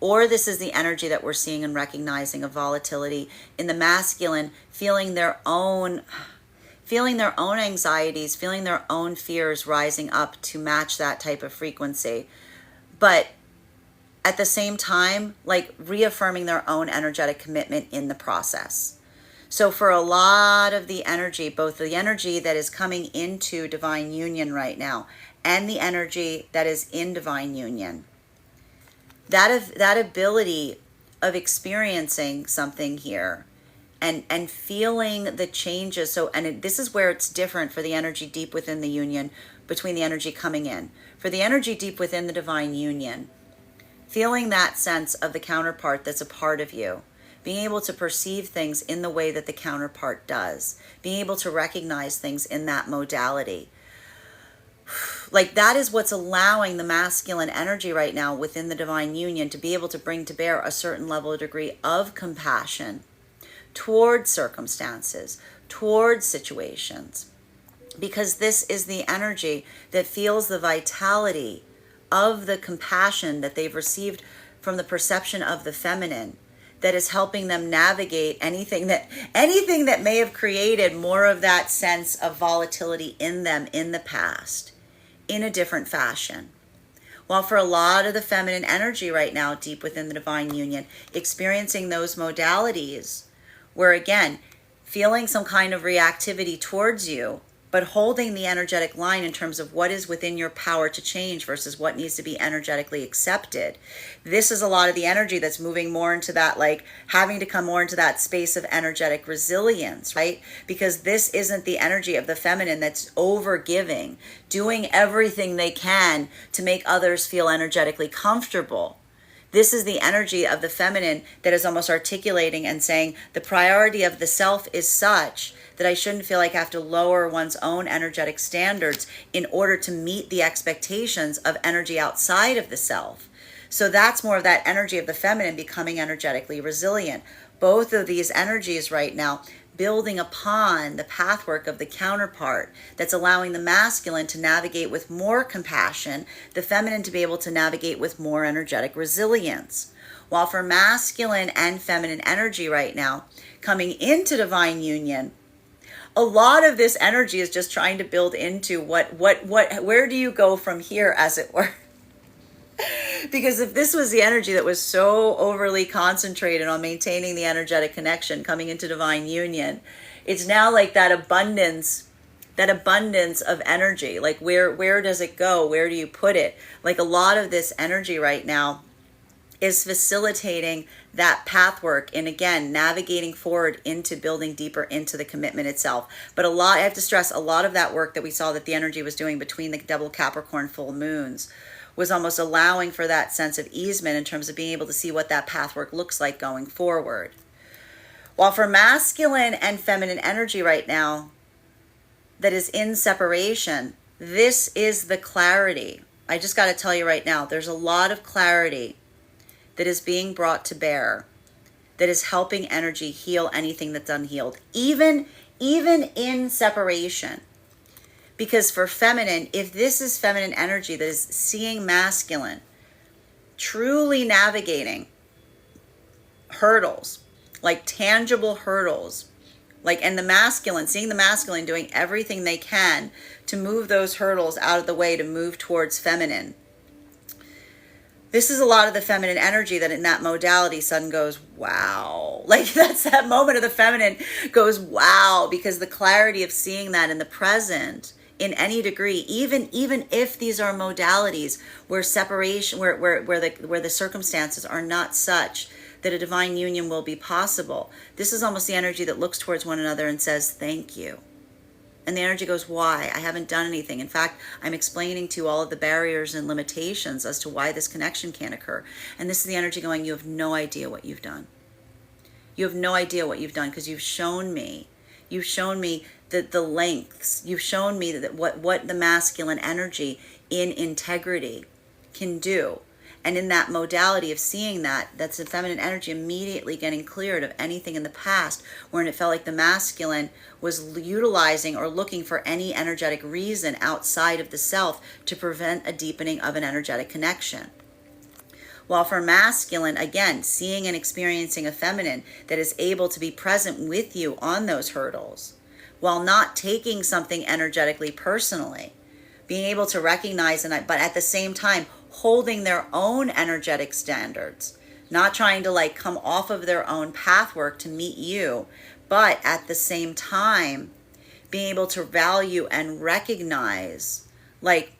Or this is the energy that we're seeing and recognizing of volatility in the masculine, feeling their own anxieties, feeling their own fears rising up to match that type of frequency. But at the same time, like reaffirming their own energetic commitment in the process. So for a lot of the energy, both the energy that is coming into divine union right now and the energy that is in divine union, that ability of experiencing something here and feeling the changes. So, this is where it's different for the energy deep within the union between the energy coming in. For the energy deep within the divine union, feeling that sense of the counterpart that's a part of you, being able to perceive things in the way that the counterpart does, being able to recognize things in that modality. Like that is what's allowing the masculine energy right now within the divine union to be able to bring to bear a certain level of degree of compassion towards circumstances, towards situations, because this is the energy that feels the vitality of the compassion that they've received from the perception of the feminine, that is helping them navigate anything that may have created more of that sense of volatility in them in the past in a different fashion. While for a lot of the feminine energy right now deep within the divine union, experiencing those modalities where, again, feeling some kind of reactivity towards you, but holding the energetic line in terms of what is within your power to change versus what needs to be energetically accepted. This is a lot of the energy that's moving more into that, like having to come more into that space of energetic resilience, right? Because this isn't the energy of the feminine that's over giving, doing everything they can to make others feel energetically comfortable. This is the energy of the feminine that is almost articulating and saying the priority of the self is such that I shouldn't feel like I have to lower one's own energetic standards in order to meet the expectations of energy outside of the self. So that's more of that energy of the feminine becoming energetically resilient. Both of these energies right now building upon the pathwork of the counterpart that's allowing the masculine to navigate with more compassion, the feminine to be able to navigate with more energetic resilience. While for masculine and feminine energy right now coming into divine union, a lot of this energy is just trying to build into where do you go from here, as it were? Because if this was the energy that was so overly concentrated on maintaining the energetic connection coming into divine union, it's now like that abundance of energy. Like where does it go? Where do you put it? Like a lot of this energy right now is facilitating that pathwork and, again, navigating forward into building deeper into the commitment itself. But I have to stress, a lot of that work that we saw that the energy was doing between the double Capricorn full moons was almost allowing for that sense of easement in terms of being able to see what that pathwork looks like going forward. While for masculine and feminine energy right now that is in separation, this is the clarity. I just got to tell you right now, there's a lot of clarity that is being brought to bear, that is helping energy heal anything that's unhealed, even in separation. Because for feminine, if this is feminine energy that is seeing masculine, truly navigating hurdles, like tangible hurdles, and the masculine, seeing the masculine doing everything they can to move those hurdles out of the way to move towards feminine, This is a lot of the feminine energy that in that modality sudden goes, wow. Like that's that moment of the feminine goes, wow, because the clarity of seeing that in the present in any degree, even if these are modalities where separation, where the circumstances are not such that a divine union will be possible. This is almost the energy that looks towards one another and says, thank you. And the energy goes, why? I haven't done anything. In fact, I'm explaining to you all of the barriers and limitations as to why this connection can't occur. And this is the energy going, you have no idea what you've done. You have no idea what you've done because you've shown me the lengths. You've shown me that what the masculine energy in integrity can do. And in that modality of seeing that's the feminine energy immediately getting cleared of anything in the past wherein it felt like the masculine was utilizing or looking for any energetic reason outside of the self to prevent a deepening of an energetic connection. While for masculine, again, seeing and experiencing a feminine that is able to be present with you on those hurdles while not taking something energetically personally, being able to recognize, but at the same time, holding their own energetic standards, not trying to like come off of their own pathwork to meet you, but at the same time, being able to value and recognize like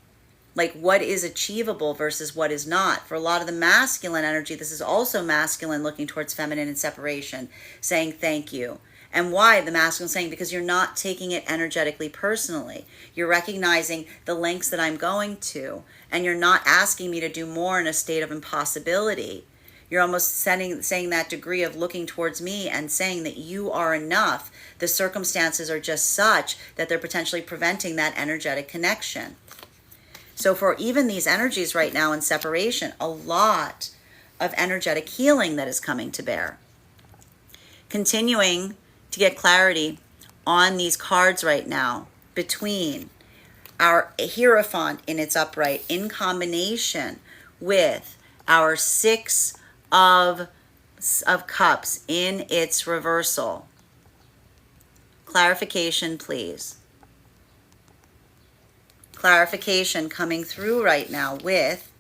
what is achievable versus what is not. For a lot of the masculine energy, this is also masculine looking towards feminine in separation, saying thank you. And why the masculine saying? Because you're not taking it energetically personally. You're recognizing the lengths that I'm going to, and you're not asking me to do more in a state of impossibility. You're almost saying that degree of looking towards me and saying that you are enough. The circumstances are just such that they're potentially preventing that energetic connection. So for even these energies right now in separation, a lot of energetic healing that is coming to bear. Continuing to get clarity on these cards right now between our Hierophant in its upright in combination with our Six of Cups in its reversal. Clarification, please. Clarification coming through right now with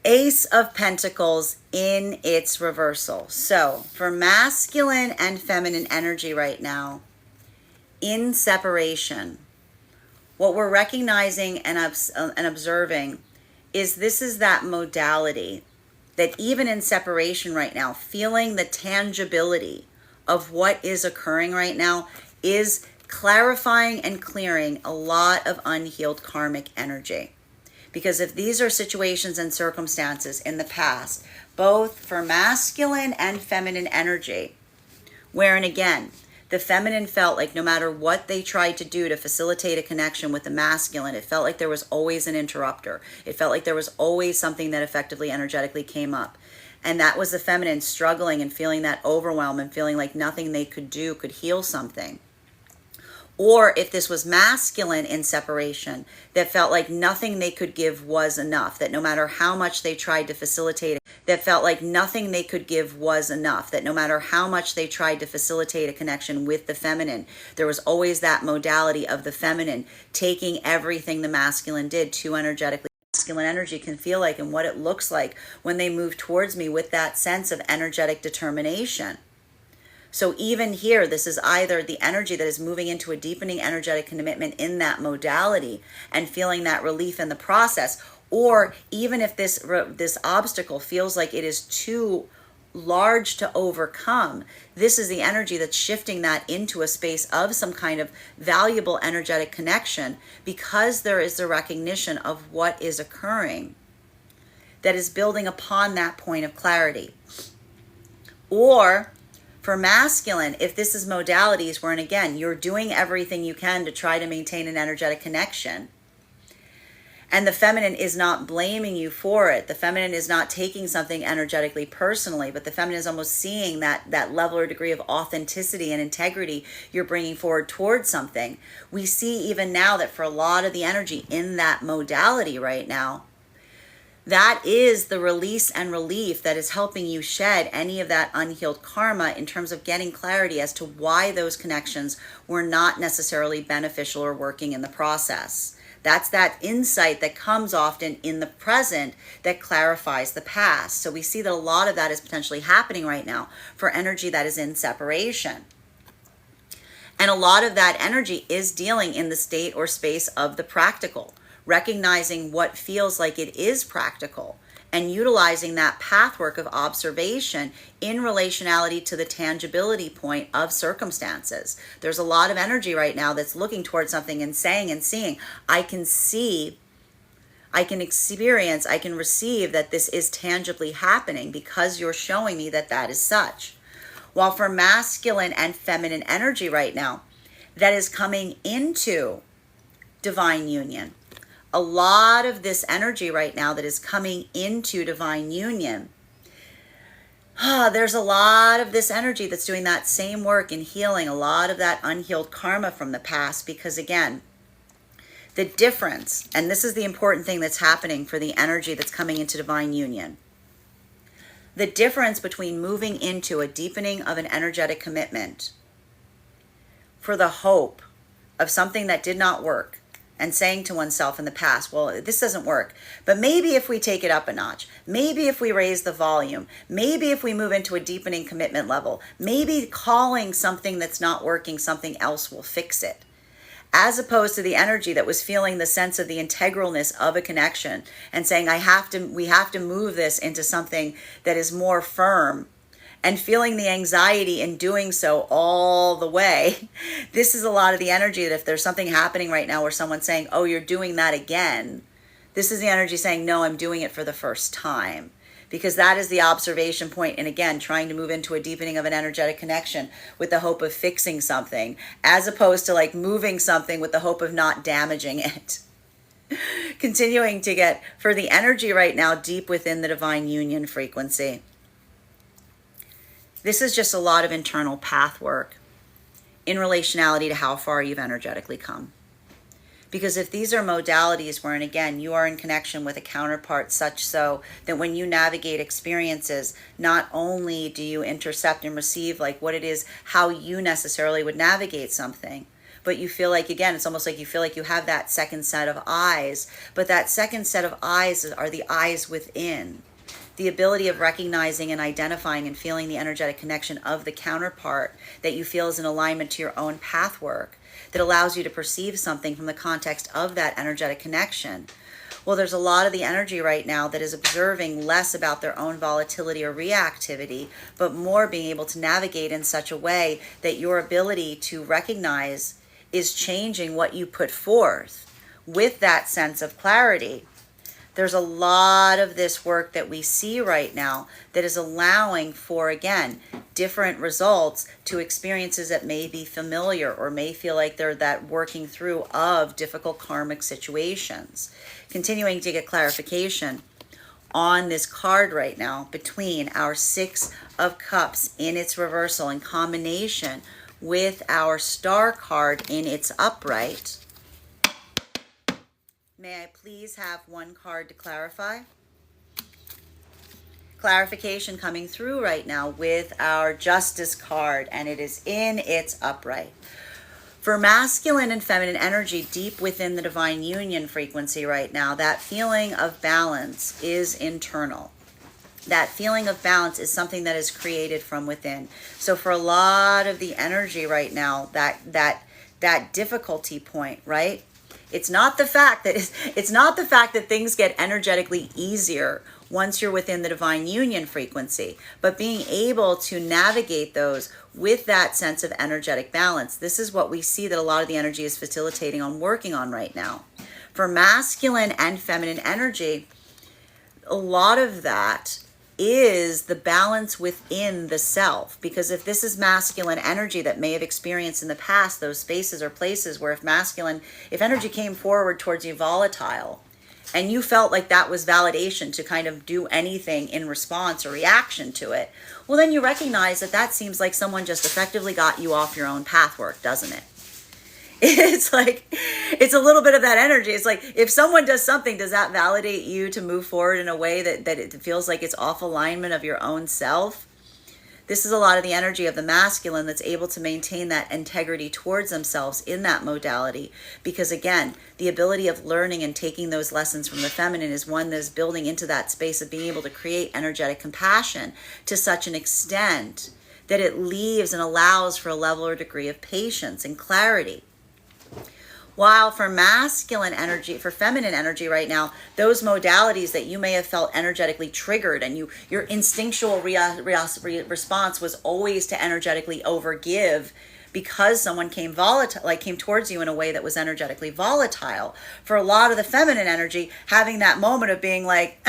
Ace of Pentacles in its reversal. So for masculine and feminine energy right now, in separation, what we're recognizing and observing is this is that modality that even in separation right now, feeling the tangibility of what is occurring right now is clarifying and clearing a lot of unhealed karmic energy. Because if these are situations and circumstances in the past, both for masculine and feminine energy, wherein again, the feminine felt like no matter what they tried to do to facilitate a connection with the masculine, it felt like there was always an interrupter. It felt like there was always something that effectively energetically came up. And that was the feminine struggling and feeling that overwhelm and feeling like nothing they could do could heal something. Or if this was masculine in separation, that felt like nothing they could give was enough, that no matter how much they tried to facilitate it, that felt like nothing they could give was enough, that no matter how much they tried to facilitate a connection with the feminine, there was always that modality of the feminine taking everything the masculine did too energetically. Masculine energy can feel like and what it looks like when they move towards me with that sense of energetic determination. So even here, this is either the energy that is moving into a deepening energetic commitment in that modality and feeling that relief in the process, or even if this obstacle feels like it is too large to overcome, this is the energy that's shifting that into a space of some kind of valuable energetic connection because there is the recognition of what is occurring that is building upon that point of clarity. Or for masculine, if this is modalities wherein again, you're doing everything you can to try to maintain an energetic connection, and the feminine is not blaming you for it. The feminine is not taking something energetically personally, but the feminine is almost seeing that level or degree of authenticity and integrity you're bringing forward towards something. We see even now that for a lot of the energy in that modality right now, That is the release and relief that is helping you shed any of that unhealed karma in terms of getting clarity as to why those connections were not necessarily beneficial or working in the process. That's that insight that comes often in the present that clarifies the past. So we see that a lot of that is potentially happening right now for energy that is in separation. And a lot of that energy is dealing in the state or space of the practical, recognizing what feels like it is practical and utilizing that pathwork of observation in relationality to the tangibility point of circumstances. There's a lot of energy right now that's looking towards something and saying and seeing, I can see, I can experience, I can receive that this is tangibly happening because you're showing me that that is such. While for masculine and feminine energy right now, that is coming into divine union. A lot of this energy right now that is coming into divine union, there's a lot of this energy that's doing that same work in healing a lot of that unhealed karma from the past, because again, the difference, and this is the important thing that's happening for the energy that's coming into divine union, the difference between moving into a deepening of an energetic commitment for the hope of something that did not work, and saying to oneself in the past, well, this doesn't work, but maybe if we take it up a notch, maybe if we raise the volume, maybe if we move into a deepening commitment level, maybe calling something that's not working something else will fix it. As opposed to the energy that was feeling the sense of the integralness of a connection and saying, we have to move this into something that is more firm, and feeling the anxiety in doing so all the way. This is a lot of the energy that if there's something happening right now where someone's saying, oh, you're doing that again, this is the energy saying, no, I'm doing it for the first time. Because that is the observation point, and again, trying to move into a deepening of an energetic connection with the hope of fixing something, as opposed to like moving something with the hope of not damaging it. Continuing to get for the energy right now deep within the divine union frequency. This is just a lot of internal path work in relationality to how far you've energetically come. Because if these are modalities wherein, again, you are in connection with a counterpart such so that when you navigate experiences, not only do you intercept and receive like what it is, how you necessarily would navigate something, but you feel like, again, it's almost like you feel like you have that second set of eyes, but that second set of eyes are the eyes within. The ability of recognizing and identifying and feeling the energetic connection of the counterpart that you feel is in alignment to your own path work that allows you to perceive something from the context of that energetic connection. Well, there's a lot of the energy right now that is observing less about their own volatility or reactivity, but more being able to navigate in such a way that your ability to recognize is changing what you put forth with that sense of clarity. There's a lot of this work that we see right now that is allowing for, again, different results to experiences that may be familiar or may feel like they're that working through of difficult karmic situations. Continuing to get clarification on this card right now between our Six of Cups in its reversal in combination with our Star card in its upright. May I please have one card to clarify? Clarification coming through right now with our Justice card, and it is in its upright. For masculine and feminine energy deep within the divine union frequency right now, that feeling of balance is internal. That feeling of balance is something that is created from within. So for a lot of the energy right now, that difficulty point, right? It's not the fact that things get energetically easier once you're within the divine union frequency, but being able to navigate those with that sense of energetic balance. This is what we see that a lot of the energy is facilitating on working on right now. For masculine and feminine energy, a lot of that is the balance within the self. Because if this is masculine energy that may have experienced in the past, those spaces or places where if energy came forward towards you volatile, and you felt like that was validation to kind of do anything in response or reaction to it, well, then you recognize that seems like someone just effectively got you off your own path work, doesn't it? It's like, it's a little bit of that energy. It's like, if someone does something, does that validate you to move forward in a way that it feels like it's off alignment of your own self? This is a lot of the energy of the masculine that's able to maintain that integrity towards themselves in that modality. Because again, the ability of learning and taking those lessons from the feminine is one that is building into that space of being able to create energetic compassion to such an extent that it leaves and allows for a level or degree of patience and clarity. While for masculine energy, for feminine energy right now, those modalities that you may have felt energetically triggered, and your instinctual response was always to energetically overgive because someone came towards you in a way that was energetically volatile. For a lot of the feminine energy, having that moment of being like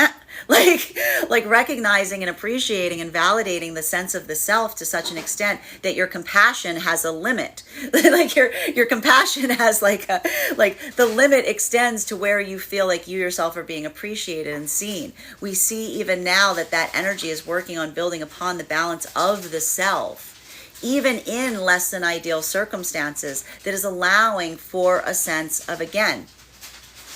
recognizing and appreciating and validating the sense of the self to such an extent that your compassion has a limit. Like your compassion has like the limit extends to where you feel like you yourself are being appreciated and seen. We see even now that energy is working on building upon the balance of the self, even in less than ideal circumstances, that is allowing for a sense of, again,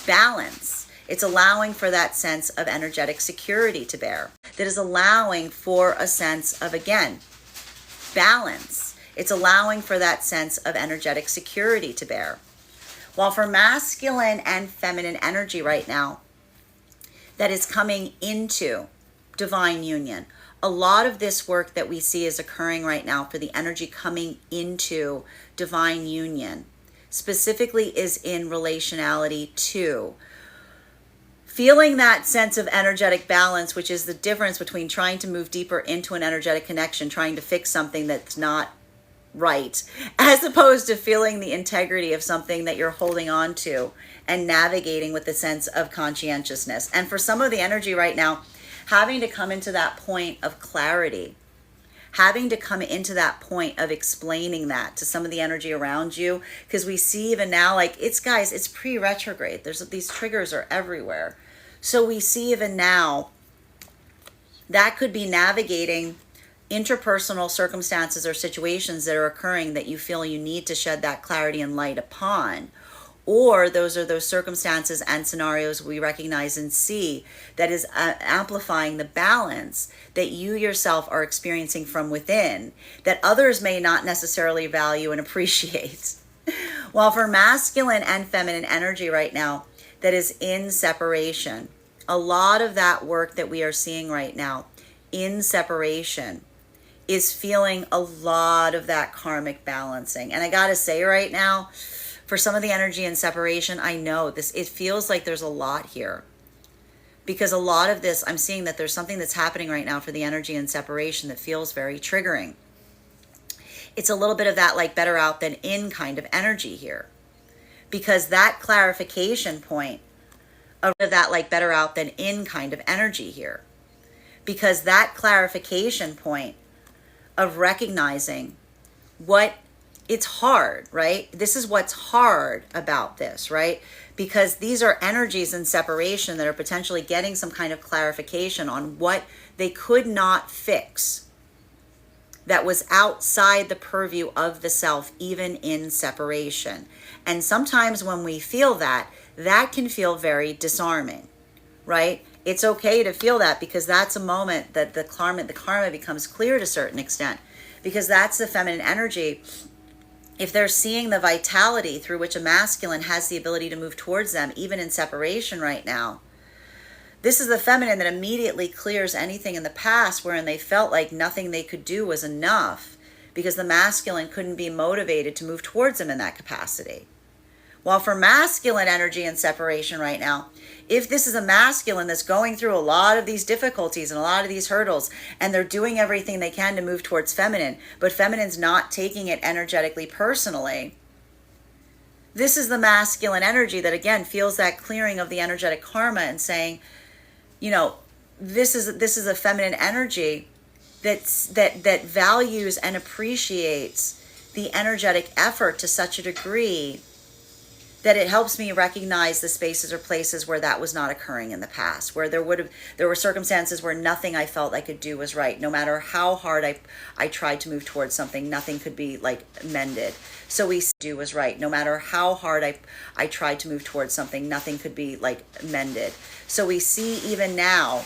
balance. It's allowing for that sense of energetic security to bear. That is allowing for a sense of, again, balance. It's allowing for that sense of energetic security to bear. While for masculine and feminine energy right now, that is coming into divine union. A lot of this work that we see is occurring right now for the energy coming into divine union, specifically is in relationality to feeling that sense of energetic balance, which is the difference between trying to move deeper into an energetic connection, trying to fix something that's not right, as opposed to feeling the integrity of something that you're holding on to and navigating with the sense of conscientiousness. And for some of the energy right now, having to come into that point of clarity, having to come into that point of explaining that to some of the energy around you, because we see even now, like, it's pre-retrograde. These triggers are everywhere. So we see even now that could be navigating interpersonal circumstances or situations that are occurring that you feel you need to shed that clarity and light upon. Or those are those circumstances and scenarios we recognize and see that is amplifying the balance that you yourself are experiencing from within, that others may not necessarily value and appreciate. While for masculine and feminine energy right now, that is in separation, a lot of that work that we are seeing right now in separation is feeling a lot of that karmic balancing. And I gotta say right now, for some of the energy in separation, I know it feels like there's a lot here. Because a lot of this, I'm seeing that there's something that's happening right now for the energy in separation that feels very triggering. It's a little bit of that like better out than in kind of energy here. Because that clarification point of that like better out than in kind of energy here. Because that clarification point of recognizing what it's hard, right? This is what's hard about this, right? Because these are energies in separation that are potentially getting some kind of clarification on what they could not fix that was outside the purview of the self, even in separation. And sometimes when we feel that can feel very disarming, right? It's okay to feel that, because that's a moment that the karma becomes clear to a certain extent, because that's the feminine energy. If they're seeing the vitality through which a masculine has the ability to move towards them, even in separation right now, this is the feminine that immediately clears anything in the past wherein they felt like nothing they could do was enough because the masculine couldn't be motivated to move towards them in that capacity. While for masculine energy in separation right now, if this is a masculine that's going through a lot of these difficulties and a lot of these hurdles, and they're doing everything they can to move towards feminine, but feminine's not taking it energetically personally, this is the masculine energy that again feels that clearing of the energetic karma and saying, you know, this is a feminine energy that values and appreciates the energetic effort to such a degree that it helps me recognize the spaces or places where that was not occurring in the past, where there were circumstances where nothing I felt I could do was right. No matter how hard I tried to move towards something, nothing could be like mended. So we do was right. No matter how hard I tried to move towards something, nothing could be like mended. So we see even now,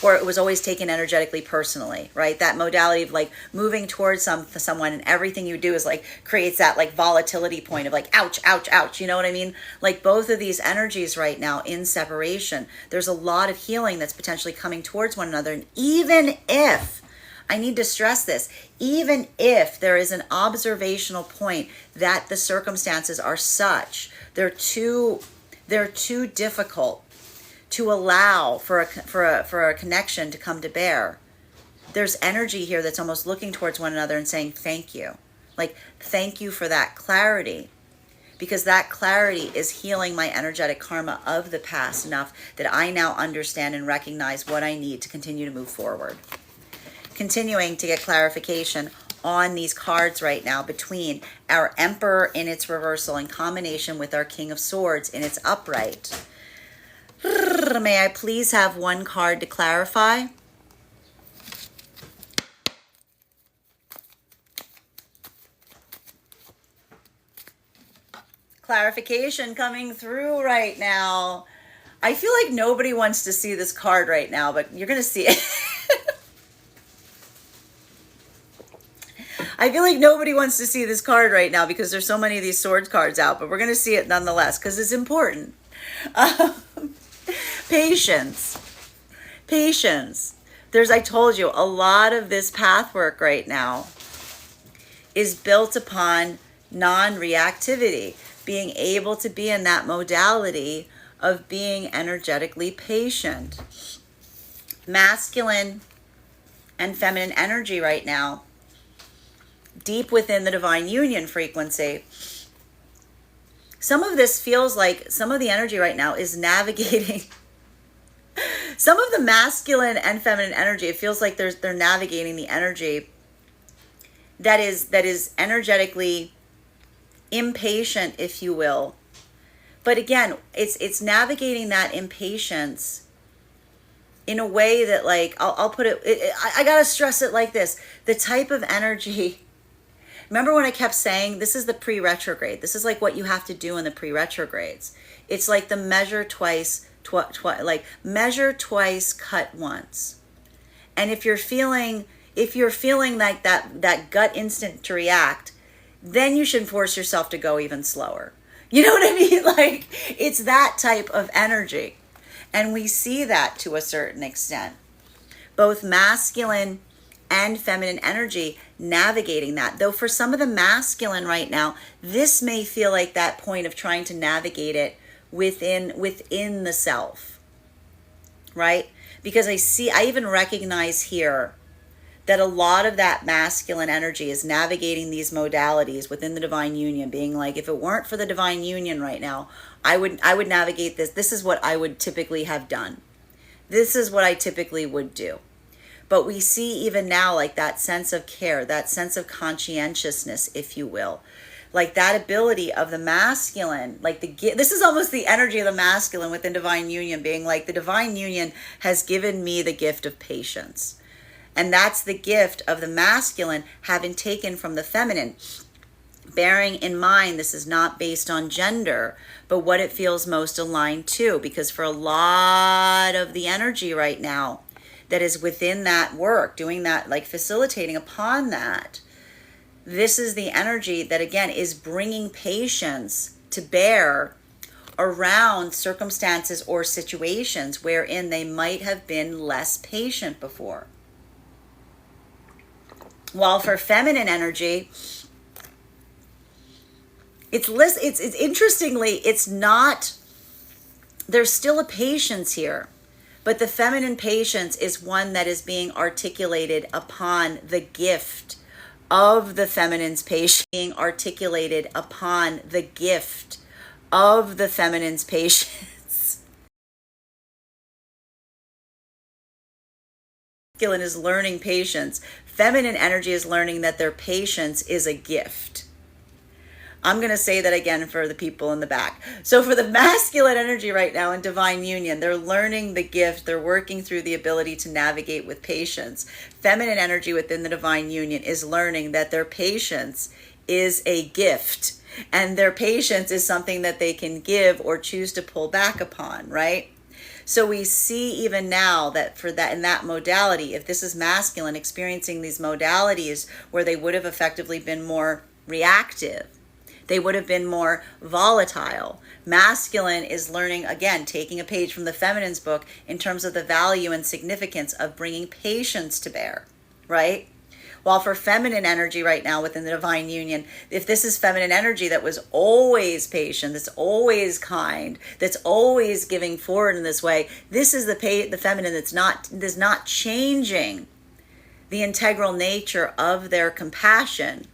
or it was always taken energetically personally, right? That modality of like moving towards someone, and everything you do is like creates that like volatility point of like ouch, ouch, ouch. You know what I mean? Like both of these energies right now in separation, there's a lot of healing that's potentially coming towards one another. And even if, I need to stress this, even if there is an observational point that the circumstances are such, they're too difficult to allow for a connection to come to bear, there's energy here that's almost looking towards one another and saying thank you. Like, thank you for that clarity, because that clarity is healing my energetic karma of the past enough that I now understand and recognize what I need to continue to move forward. Continuing to get clarification on these cards right now between our Emperor in its reversal in combination with our King of Swords in its upright. May I please have one card to clarify? Clarification coming through right now. I feel like nobody wants to see this card right now, but you're going to see it. I feel like nobody wants to see this card right now because there's so many of these swords cards out, but we're going to see it nonetheless because it's important. Patience. I told you, a lot of this path work right now is built upon non-reactivity, being able to be in that modality of being energetically patient. Masculine and feminine energy right now, deep within the divine union frequency. Some of this feels like some of the energy right now is navigating some of the masculine and feminine energy. It feels like they're navigating the energy that is energetically impatient, if you will. But again, it's navigating that impatience in a way that, like, I'll put it, I gotta stress it like this: the type of energy. Remember when I kept saying this is the pre-retrograde? This is like what you have to do in the pre-retrogrades. It's like the measure twice, like measure twice, cut once. And if you're feeling like that gut instinct to react, then you should force yourself to go even slower. You know what I mean? Like, it's that type of energy. And we see that to a certain extent. Both masculine and feminine energy navigating that. Though for some of the masculine right now, this may feel like that point of trying to navigate it within the self, right? Because I even recognize here that a lot of that masculine energy is navigating these modalities within the divine union, being like, if it weren't for the divine union right now, I would navigate this. This is what I would typically have done. This is what I typically would do. But we see even now, like, that sense of care, that sense of conscientiousness, if you will, like that ability of the masculine, like this is almost the energy of the masculine within divine union, being like, the divine union has given me the gift of patience. And that's the gift of the masculine having taken from the feminine. Bearing in mind, this is not based on gender, but what it feels most aligned to. Because for a lot of the energy right now that is within that work, doing that, like facilitating upon that, this is the energy that, again, is bringing patience to bear around circumstances or situations wherein they might have been less patient before. While for feminine energy, it's interestingly, it's not, there's still a patience here, but the feminine patience is one that is being articulated upon the gift of the feminine's patience, being articulated upon the gift of the feminine's patience. Masculine is learning patience. Feminine energy is learning that their patience is a gift. I'm going to say that again for the people in the back. So for the masculine energy right now in divine union, they're learning the gift. They're working through the ability to navigate with patience. Feminine energy within the divine union is learning that their patience is a gift, and their patience is something that they can give or choose to pull back upon, right? So we see even now that for that, in that modality, if this is masculine experiencing these modalities where they would have effectively been more reactive, they would have been more volatile. Masculine is learning, again, taking a page from the feminine's book in terms of the value and significance of bringing patience to bear, right? While for feminine energy right now within the divine union, if this is feminine energy that was always patient, that's always kind, that's always giving forward in this way, this is the feminine that's not changing the integral nature of their compassion.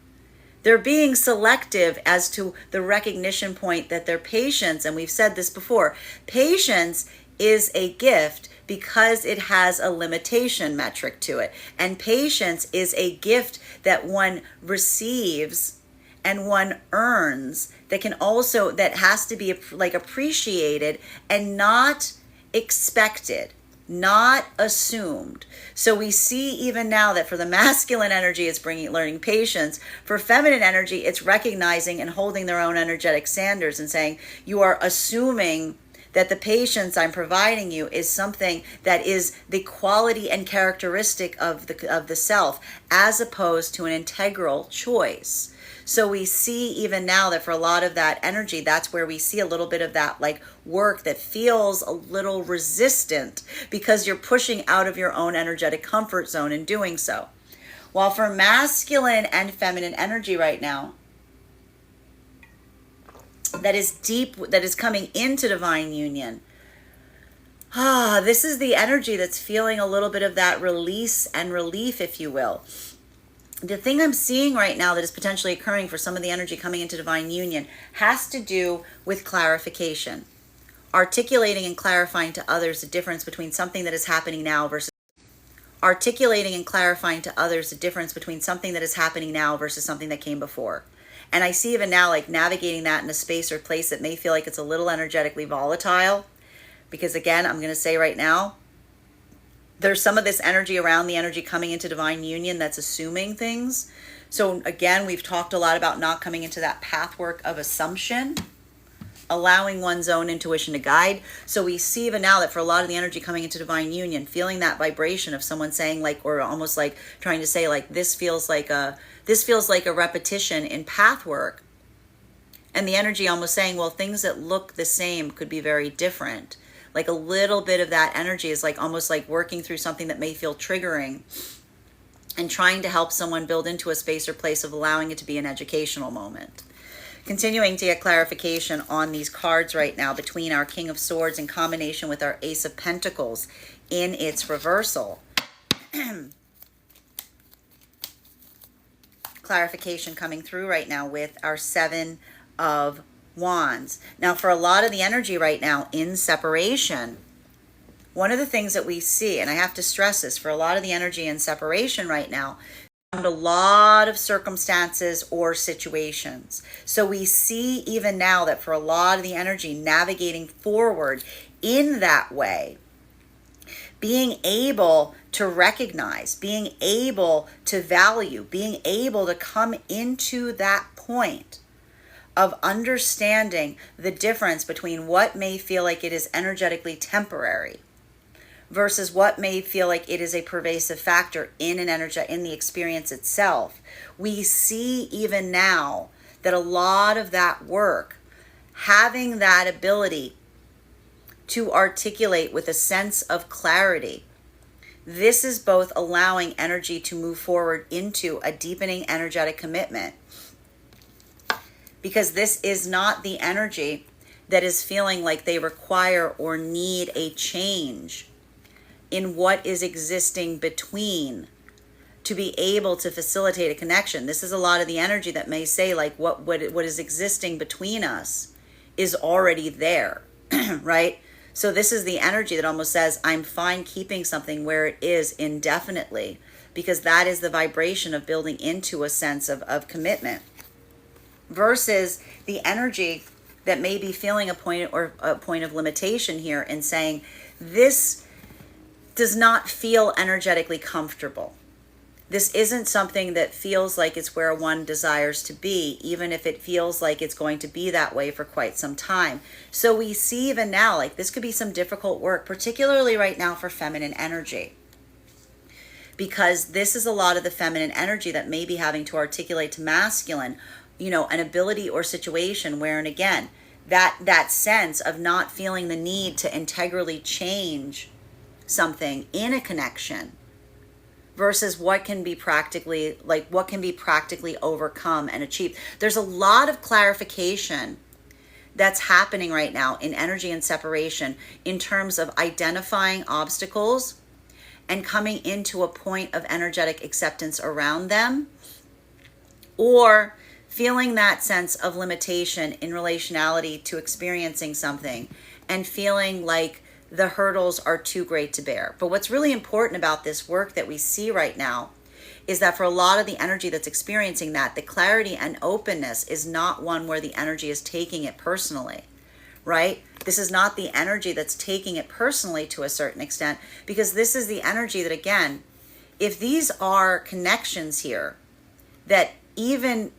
They're being selective as to the recognition point that their patience, and we've said this before, patience is a gift because it has a limitation metric to it. And patience is a gift that one receives and one earns that has to be like appreciated and not expected, not assumed. So we see even now that for the masculine energy, it's learning patience. For feminine energy, it's recognizing and holding their own energetic standards and saying, you are assuming that the patience I'm providing you is something that is the quality and characteristic of the self, as opposed to an integral choice. So we see even now that for a lot of that energy, that's where we see a little bit of that like work that feels a little resistant because you're pushing out of your own energetic comfort zone in doing so. While for masculine and feminine energy right now, that is deep, that is coming into divine union. This is the energy that's feeling a little bit of that release and relief, if you will. The thing I'm seeing right now that is potentially occurring for some of the energy coming into divine union has to do with clarification. Articulating and clarifying to others the difference between something that is happening now versus something that came before. And I see even now like navigating that in a space or place that may feel like it's a little energetically volatile. Because again, I'm going to say right now, there's some of this energy around the energy coming into divine union that's assuming things. So again, we've talked a lot about not coming into that pathwork of assumption, allowing one's own intuition to guide. So we see even now that for a lot of the energy coming into divine union, feeling that vibration of someone saying like, or almost like trying to say like, this feels like a repetition in path work. And the energy almost saying, well, things that look the same could be very different. Like a little bit of that energy is like almost like working through something that may feel triggering and trying to help someone build into a space or place of allowing it to be an educational moment. Continuing to get clarification on these cards right now between our King of Swords in combination with our Ace of Pentacles in its reversal. Clarification coming through right now with our Seven of Wands. Now, for a lot of the energy right now in separation, one of the things that we see, and I have to stress this, for a lot of the energy in separation right now, a lot of circumstances or situations. So we see even now that for a lot of the energy navigating forward in that way, being able to recognize, being able to value, being able to come into that point of understanding the difference between what may feel like it is energetically temporary versus what may feel like it is a pervasive factor in the experience itself. We see even now that a lot of that work, having that ability to articulate with a sense of clarity, this is both allowing energy to move forward into a deepening energetic commitment, because this is not the energy that is feeling like they require or need a change in what is existing between to be able to facilitate a connection. This is a lot of the energy that may say like what is existing between us is already there, right? So this is the energy that almost says, I'm fine keeping something where it is indefinitely, because that is the vibration of building into a sense of commitment. versus the energy that may be feeling a point or a point of limitation here and saying, this does not feel energetically comfortable. This isn't something that feels like it's where one desires to be, even if it feels like it's going to be that way for quite some time. So we see even now, like this could be some difficult work, particularly right now for feminine energy, because this is a lot of the feminine energy that may be having to articulate to masculine, an ability or situation where, and again, that sense of not feeling the need to integrally change something in a connection versus what can be practically overcome and achieved. There's a lot of clarification that's happening right now in energy and separation in terms of identifying obstacles and coming into a point of energetic acceptance around them, or feeling that sense of limitation in relationality to experiencing something and feeling like the hurdles are too great to bear. But what's really important about this work that we see right now is that for a lot of the energy that's experiencing that, the clarity and openness is not one where the energy is taking it personally, right? This is not the energy that's taking it personally to a certain extent, because this is the energy that, again, if these are connections here, that even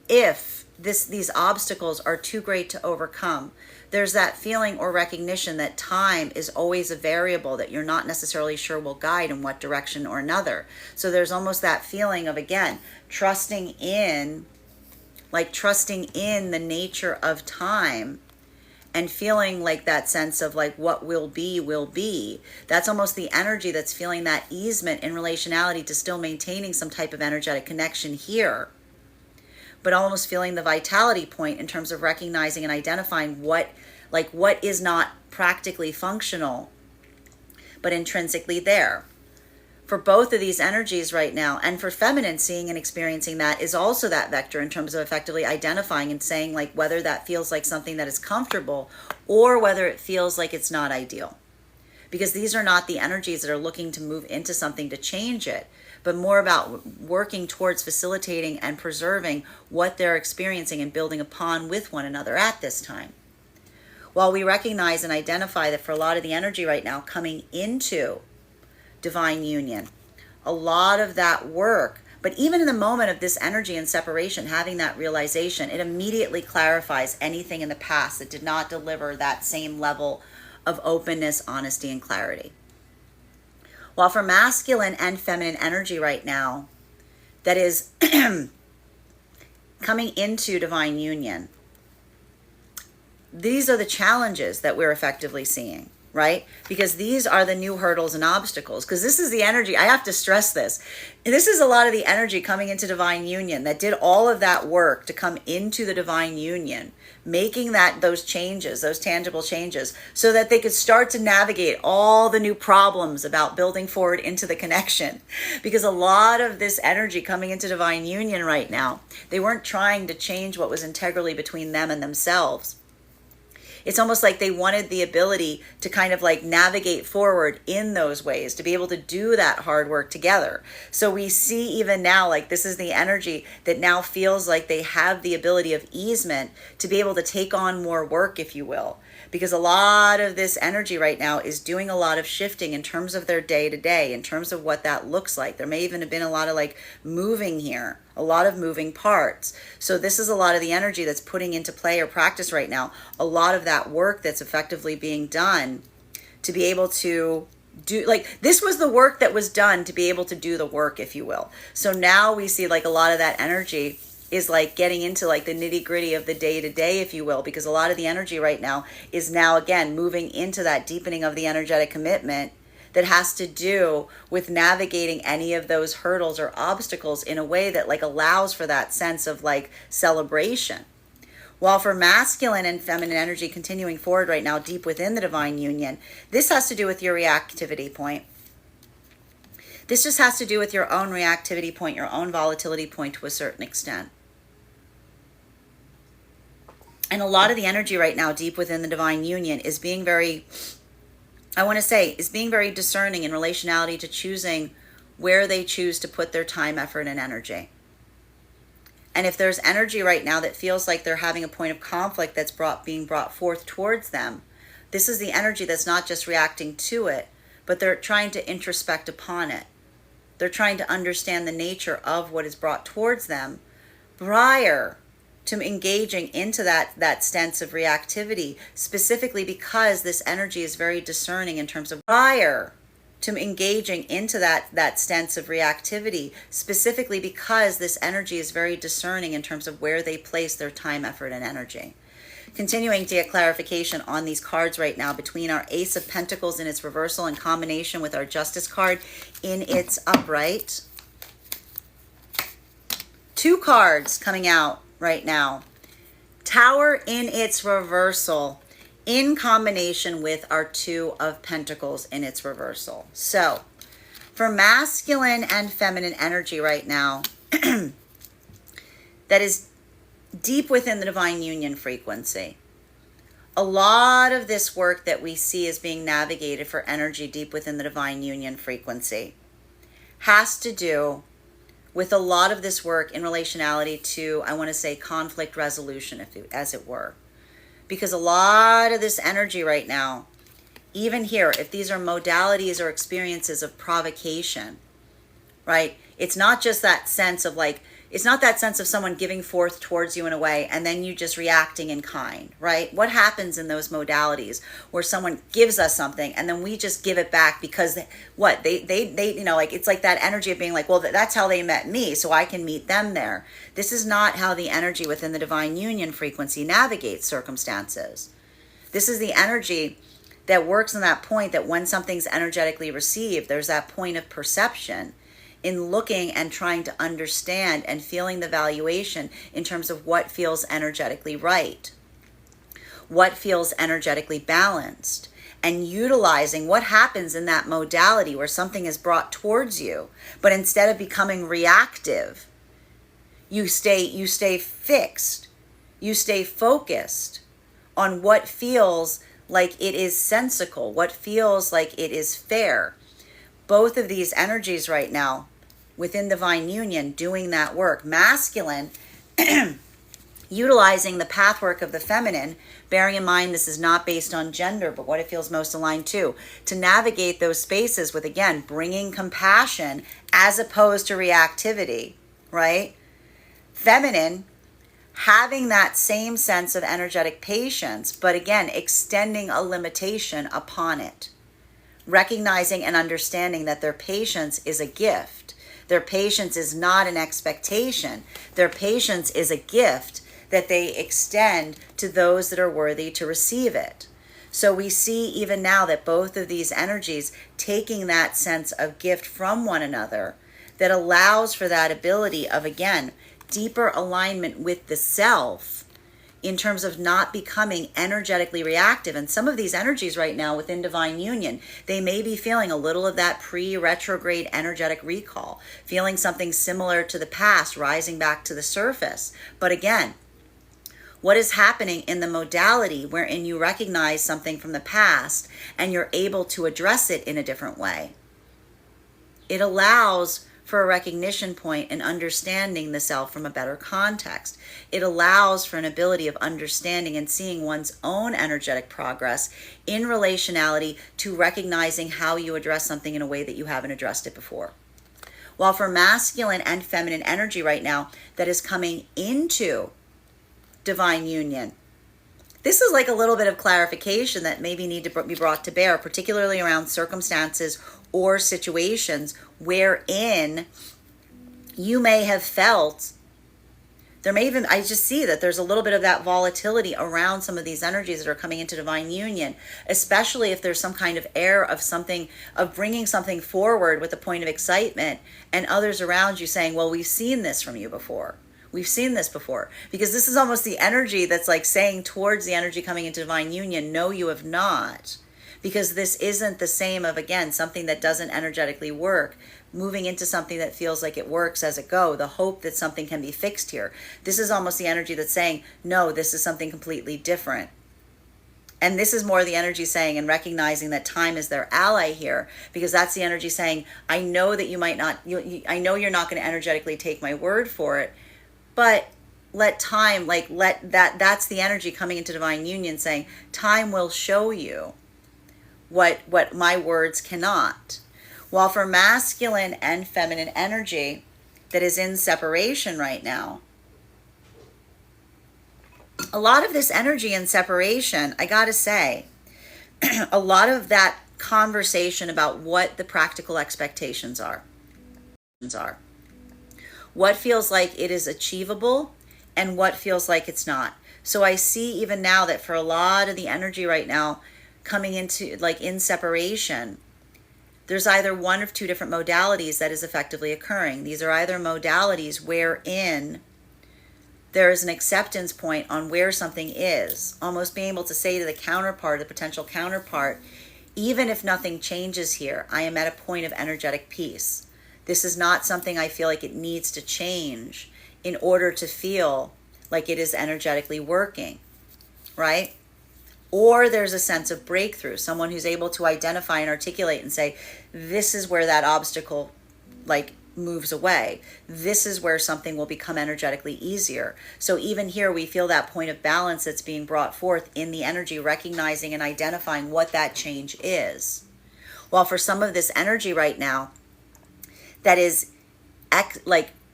if these obstacles are too great to overcome, there's that feeling or recognition that time is always a variable that you're not necessarily sure will guide in what direction or another. So there's almost that feeling of, again, trusting in the nature of time, and feeling like that sense of like what will be will be. That's almost the energy that's feeling that easement in relationality to still maintaining some type of energetic connection here, but almost feeling the vitality point in terms of recognizing and identifying what is not practically functional, but intrinsically there. For both of these energies right now, and for feminine, seeing and experiencing that is also that vector in terms of effectively identifying and saying like whether that feels like something that is comfortable or whether it feels like it's not ideal. Because these are not the energies that are looking to move into something to change it, but more about working towards facilitating and preserving what they're experiencing and building upon with one another at this time. While we recognize and identify that for a lot of the energy right now coming into divine union, a lot of that work, but even in the moment of this energy and separation, having that realization, it immediately clarifies anything in the past that did not deliver that same level of openness, honesty, and clarity. While for masculine and feminine energy right now, that is coming into divine union, these are the challenges that we're effectively seeing, right? Because these are the new hurdles and obstacles. Because this is the energy, I have to stress this. This is a lot of the energy coming into divine union that did all of that work to come into the divine union, making those changes, those tangible changes, so that they could start to navigate all the new problems about building forward into the connection. Because a lot of this energy coming into divine union right now, they weren't trying to change what was integrally between them and themselves. It's almost like they wanted the ability to kind of like navigate forward in those ways, to be able to do that hard work together. So we see even now, like this is the energy that now feels like they have the ability of easement to be able to take on more work, if you will. Because a lot of this energy right now is doing a lot of shifting in terms of their day to day, in terms of what that looks like. There may even have been a lot of like moving here, a lot of moving parts. So this is a lot of the energy that's putting into play or practice right now, a lot of that work that's effectively being done to be able to do, like this was the work that was done to be able to do the work, if you will. So now we see like a lot of that energy is like getting into like the nitty gritty of the day to day, if you will, because a lot of the energy right now is now again moving into that deepening of the energetic commitment that has to do with navigating any of those hurdles or obstacles in a way that like allows for that sense of like celebration. While for masculine and feminine energy continuing forward right now deep within the divine union, this has to do with your reactivity point. This just has to do with your own reactivity point, your own volatility point to a certain extent. And a lot of the energy right now deep within the divine union is being very, is being very discerning in relationality to choosing where they choose to put their time, effort, and energy. And if there's energy right now that feels like they're having a point of conflict that's being brought forth towards them, this is the energy that's not just reacting to it, but they're trying to introspect upon it. They're trying to understand the nature of what is brought towards them prior to engaging into that stance of reactivity, specifically because this energy is very discerning in terms of prior to engaging into that stance of reactivity, specifically because this energy is very discerning in terms of where they place their time, effort, and energy. Continuing to get clarification on these cards right now between our Ace of Pentacles in its reversal in combination with our Justice card in its upright. Two cards coming out right now. Tower in its reversal in combination with our Two of Pentacles in its reversal. So, for masculine and feminine energy right now, that is deep within the divine union frequency. A lot of this work that we see is being navigated for energy deep within the divine union frequency has to do with a lot of this work in relationality to, I want to say, conflict resolution, as it were. Because a lot of this energy right now, even here, if these are modalities or experiences of provocation, right? It's not just that sense of like, it's not that sense of someone giving forth towards you in a way and then you just reacting in kind, right? What happens in those modalities where someone gives us something and then we just give it back because they you know, like it's like that energy of being like, well, that's how they met me, so I can meet them there. This is not how the energy within the divine union frequency navigates circumstances. This is the energy that works on that point that when something's energetically received, there's that point of perception in looking and trying to understand and feeling the valuation in terms of what feels energetically right, what feels energetically balanced, and utilizing what happens in that modality where something is brought towards you, but instead of becoming reactive, you stay fixed, you stay focused on what feels like it is sensical, what feels like it is fair. Both of these energies right now within divine union doing that work. Masculine utilizing the pathwork of the feminine, bearing in mind this is not based on gender, but what it feels most aligned to navigate those spaces with, again, bringing compassion as opposed to reactivity, right? Feminine having that same sense of energetic patience, but again, extending a limitation upon it. Recognizing and understanding that their patience is a gift. Their patience is not an expectation. Their patience is a gift that they extend to those that are worthy to receive it. So we see even now that both of these energies taking that sense of gift from one another that allows for that ability of, again, deeper alignment with the self in terms of not becoming energetically reactive. And some of these energies right now within divine union, they may be feeling a little of that pre-retrograde energetic recall, feeling something similar to the past rising back to the surface. But again, what is happening in the modality wherein you recognize something from the past and you're able to address it in a different way? It allows for a recognition point and understanding the self from a better context. It allows for an ability of understanding and seeing one's own energetic progress in relationality to recognizing how you address something in a way that you haven't addressed it before. While for masculine and feminine energy right now that is coming into divine union, this is like a little bit of clarification that maybe need to be brought to bear, particularly around circumstances or situations wherein you may have felt, there may even, I just see that there's a little bit of that volatility around some of these energies that are coming into divine union, especially if there's some kind of air of something, of bringing something forward with a point of excitement and others around you saying, well, we've seen this from you before. We've seen this before. Because this is almost the energy that's like saying towards the energy coming into divine union, no, you have not. Because this isn't the same of, again, something that doesn't energetically work, moving into something that feels like it works as it go, the hope that something can be fixed here. This is almost the energy that's saying, no, this is something completely different. And this is more the energy saying and recognizing that time is their ally here, because that's the energy saying, I know that you might not, I know you're not going to energetically take my word for it, But let time, that's the energy coming into divine union saying, time will show you what my words cannot. While for masculine and feminine energy that is in separation right now, a lot of this energy in separation, I gotta say, a lot of that conversation about what the practical expectations are. What feels like it is achievable and what feels like it's not. So I see even now that for a lot of the energy right now coming into in separation, there's either one of two different modalities that is effectively occurring. These are either modalities wherein there is an acceptance point on where something is, almost being able to say to the counterpart, the potential counterpart, even if nothing changes here, I am at a point of energetic peace. This is not something I feel like it needs to change in order to feel like it is energetically working, right? Or there's a sense of breakthrough, someone who's able to identify and articulate and say, this is where that obstacle moves away. This is where something will become energetically easier. So even here we feel that point of balance that's being brought forth in the energy, recognizing and identifying what that change is. While for some of this energy right now that is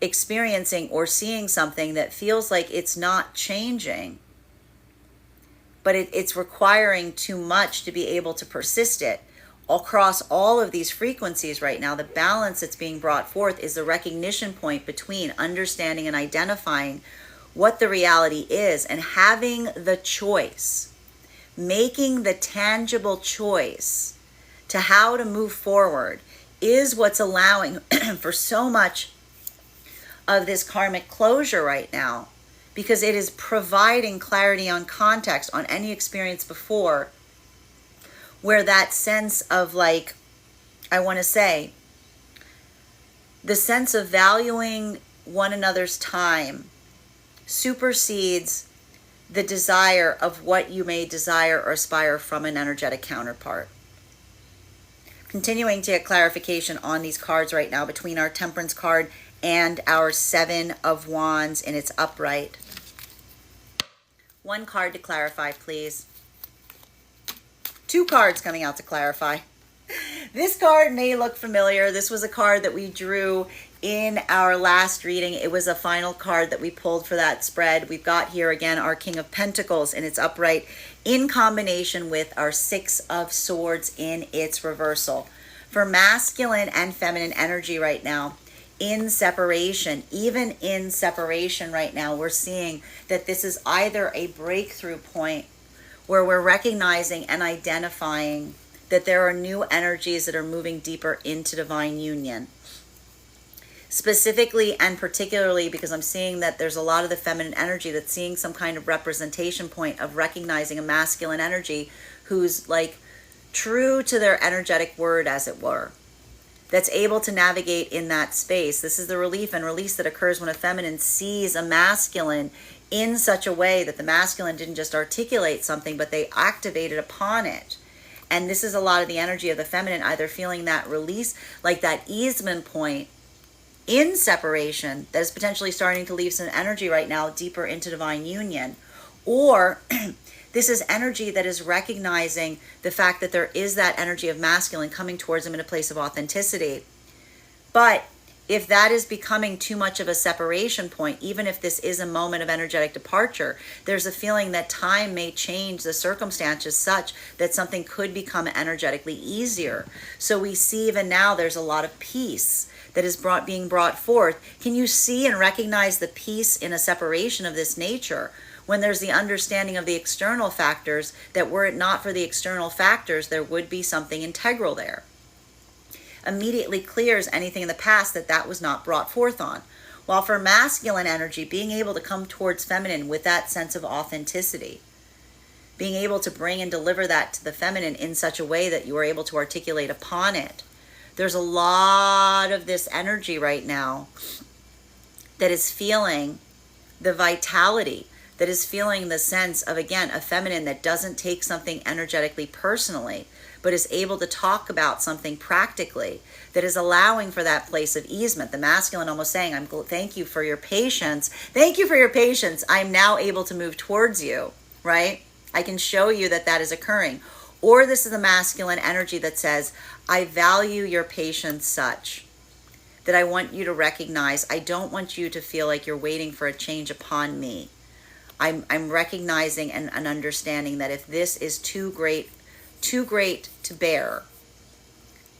experiencing or seeing something that feels like it's not changing, but it's requiring too much to be able to persist it. Across all of these frequencies right now, the balance that's being brought forth is the recognition point between understanding and identifying what the reality is and having the choice, making the tangible choice to how to move forward is what's allowing for so much of this karmic closure right now, because it is providing clarity on context on any experience before, where that sense of I want to say, the sense of valuing one another's time supersedes the desire of what you may desire or aspire from an energetic counterpart. Continuing to get clarification on these cards right now between our Temperance card and our Seven of Wands in its upright. One card to clarify, please. Two cards coming out to clarify. This card may look familiar. This was a card that we drew in our last reading. It was a final card that we pulled for that spread. We've got here again our King of Pentacles in its upright in combination with our Six of Swords in its reversal. For masculine and feminine energy right now, in separation, even in separation right now, we're seeing that this is either a breakthrough point where we're recognizing and identifying that there are new energies that are moving deeper into divine union. Specifically and particularly because I'm seeing that there's a lot of the feminine energy that's seeing some kind of representation point of recognizing a masculine energy who's true to their energetic word, as it were, that's able to navigate in that space. This is the relief and release that occurs when a feminine sees a masculine in such a way that the masculine didn't just articulate something, but they activated upon it. And this is a lot of the energy of the feminine, either feeling that release, like that easement point in separation that is potentially starting to leave some energy right now deeper into divine union, or this is energy that is recognizing the fact that there is that energy of masculine coming towards them in a place of authenticity. But if that is becoming too much of a separation point, even if this is a moment of energetic departure, there's a feeling that time may change the circumstances such that something could become energetically easier. So we see even now there's a lot of peace that is being brought forth. Can you see and recognize the peace in a separation of this nature when there's the understanding of the external factors, that were it not for the external factors, there would be something integral there? Immediately clears anything in the past that was not brought forth on. While for masculine energy, being able to come towards feminine with that sense of authenticity, being able to bring and deliver that to the feminine in such a way that you are able to articulate upon it. There's a lot of this energy right now that is feeling the vitality, that is feeling the sense of, again, a feminine that doesn't take something energetically personally, but is able to talk about something practically that is allowing for that place of easement. The masculine almost saying, thank you for your patience. Thank you for your patience. I'm now able to move towards you, right? I can show you that that is occurring. Or this is the masculine energy that says, I value your patience such that I want you to recognize, I don't want you to feel like you're waiting for a change upon me. I'm recognizing and understanding that if this is too great to bear,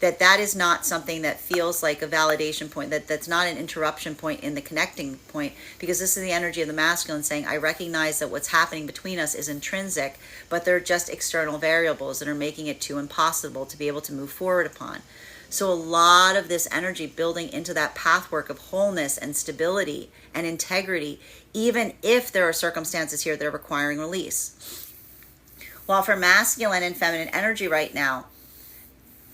that is not something that feels like a validation point, that's not an interruption point in the connecting point, because this is the energy of the masculine saying, I recognize that what's happening between us is intrinsic, but they're just external variables that are making it too impossible to be able to move forward upon. So a lot of this energy building into that pathwork of wholeness and stability and integrity, even if there are circumstances here that are requiring release. While for masculine and feminine energy right now,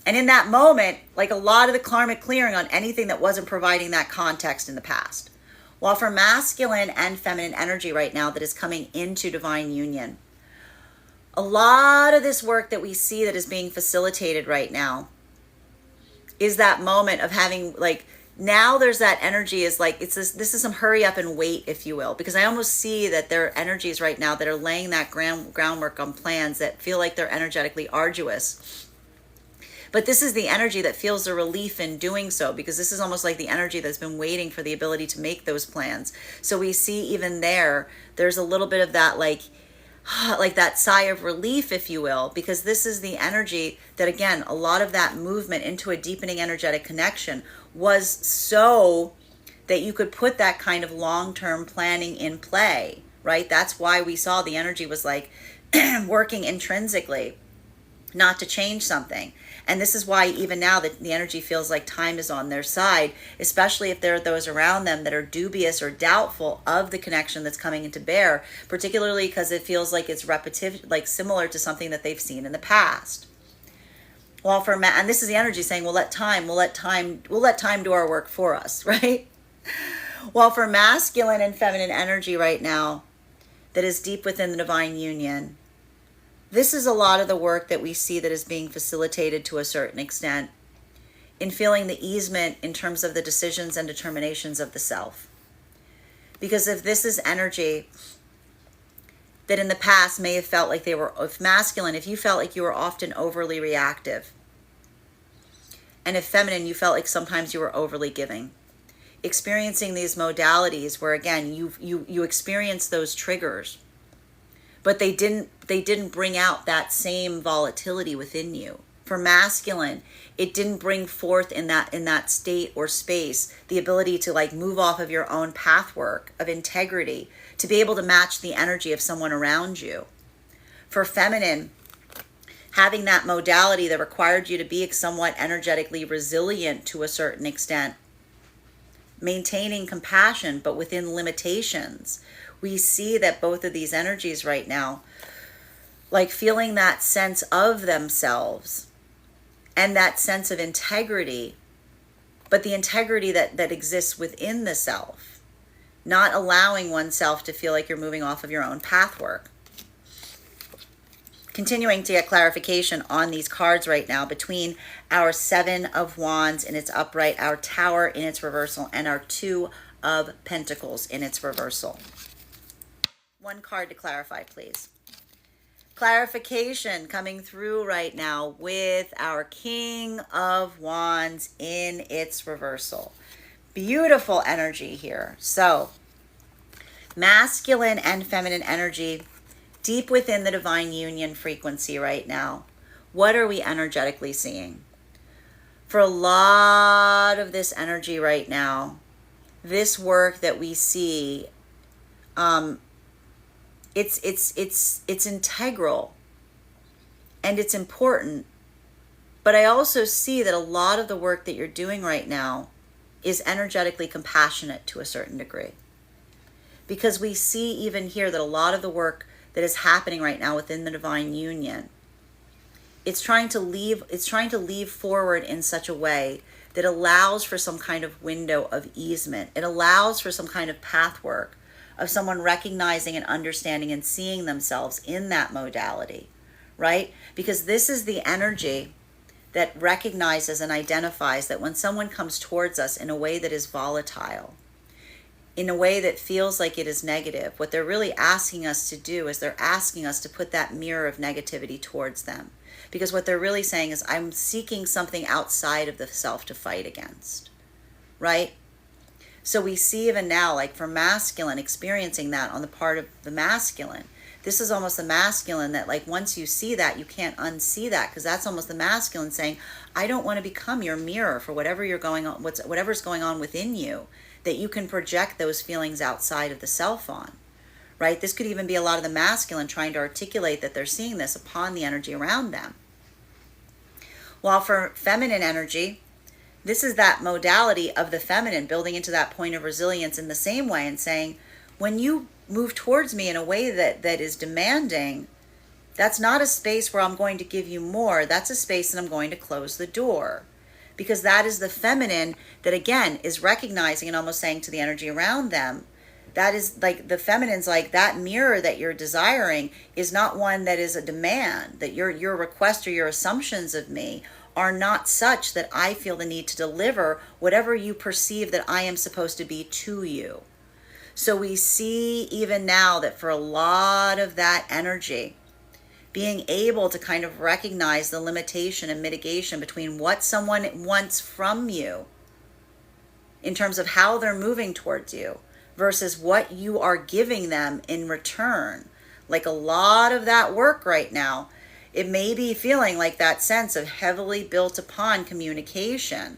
and in that moment, like a lot of the karmic clearing on anything that wasn't providing that context in the past. While for masculine and feminine energy right now that is coming into divine union, a lot of this work that we see that is being facilitated right now is that moment of having, like, now there's that energy is like, this is some hurry up and wait, if you will, because I almost see that there are energies right now that are laying that groundwork on plans that feel like they're energetically arduous. But this is the energy that feels the relief in doing so, because this is almost like the energy that's been waiting for the ability to make those plans. So we see even there's a little bit of that, like that sigh of relief, if you will, because this is the energy that, again, a lot of that movement into a deepening energetic connection was so that you could put that kind of long-term planning in play, right? That's why we saw the energy was like working intrinsically, not to change something. And this is why even now the energy feels like time is on their side, especially if there are those around them that are dubious or doubtful of the connection that's coming into bear, particularly because it feels like it's repetitive, like similar to something that they've seen in the past. Well, and this is the energy saying, we'll let time do our work for us, right? While for masculine and feminine energy right now that is deep within the divine union, this is a lot of the work that we see that is being facilitated to a certain extent in feeling the easement in terms of the decisions and determinations of the self. Because if this is energy that in the past may have felt like if masculine, if you felt like you were often overly reactive, and if feminine, you felt like sometimes you were overly giving, experiencing these modalities where, again, you experience those triggers, but they didn't bring out that same volatility within you. For masculine, it didn't bring forth in that state or space the ability to like move off of your own pathwork of integrity to be able to match the energy of someone around you. For feminine, having that modality that required you to be somewhat energetically resilient to a certain extent, maintaining compassion but within limitations. We see that both of these energies right now, like feeling that sense of themselves and that sense of integrity, but the integrity that exists within the self, not allowing oneself to feel like you're moving off of your own pathwork. Continuing to get clarification on these cards right now between our Seven of Wands in its upright, our Tower in its reversal, and our Two of Pentacles in its reversal. One card to clarify, please. Clarification coming through right now with our King of Wands in its reversal. Beautiful energy here. So, masculine and feminine energy deep within the divine union frequency right now. What are we energetically seeing? For a lot of this energy right now, this work that we see, it's integral and it's important, but I also see that a lot of the work that you're doing right now is energetically compassionate to a certain degree, because we see even here that a lot of the work that is happening right now within the divine union, it's trying to leave forward in such a way that allows for some kind of window of easement. It allows for some kind of pathwork of someone recognizing and understanding and seeing themselves in that modality, right? Because this is the energy that recognizes and identifies that when someone comes towards us in a way that is volatile, in a way that feels like it is negative, what they're really asking us to do is they're asking us to put that mirror of negativity towards them. Because what they're really saying is, I'm seeking something outside of the self to fight against, right? So we see even now, like for masculine, experiencing that on the part of the masculine. This is almost the masculine that, like, once you see that, you can't unsee that, because that's almost the masculine saying, I don't want to become your mirror for whatever you're going on, whatever's going on within you, that you can project those feelings outside of the self on, right? This could even be a lot of the masculine trying to articulate that they're seeing this upon the energy around them. While for feminine energy, this is that modality of the feminine building into that point of resilience in the same way and saying, when you move towards me in a way that is demanding, that's not a space where I'm going to give you more. That's a space that I'm going to close the door. Because that is the feminine that, again, is recognizing and almost saying to the energy around them, that is like the feminine's like, that mirror that you're desiring is not one that is a demand, that your request or your assumptions of me are not such that I feel the need to deliver whatever you perceive that I am supposed to be to you. So we see even now that for a lot of that energy, being able to kind of recognize the limitation and mitigation between what someone wants from you in terms of how they're moving towards you versus what you are giving them in return. Like a lot of that work right now, it may be feeling like that sense of heavily built upon communication.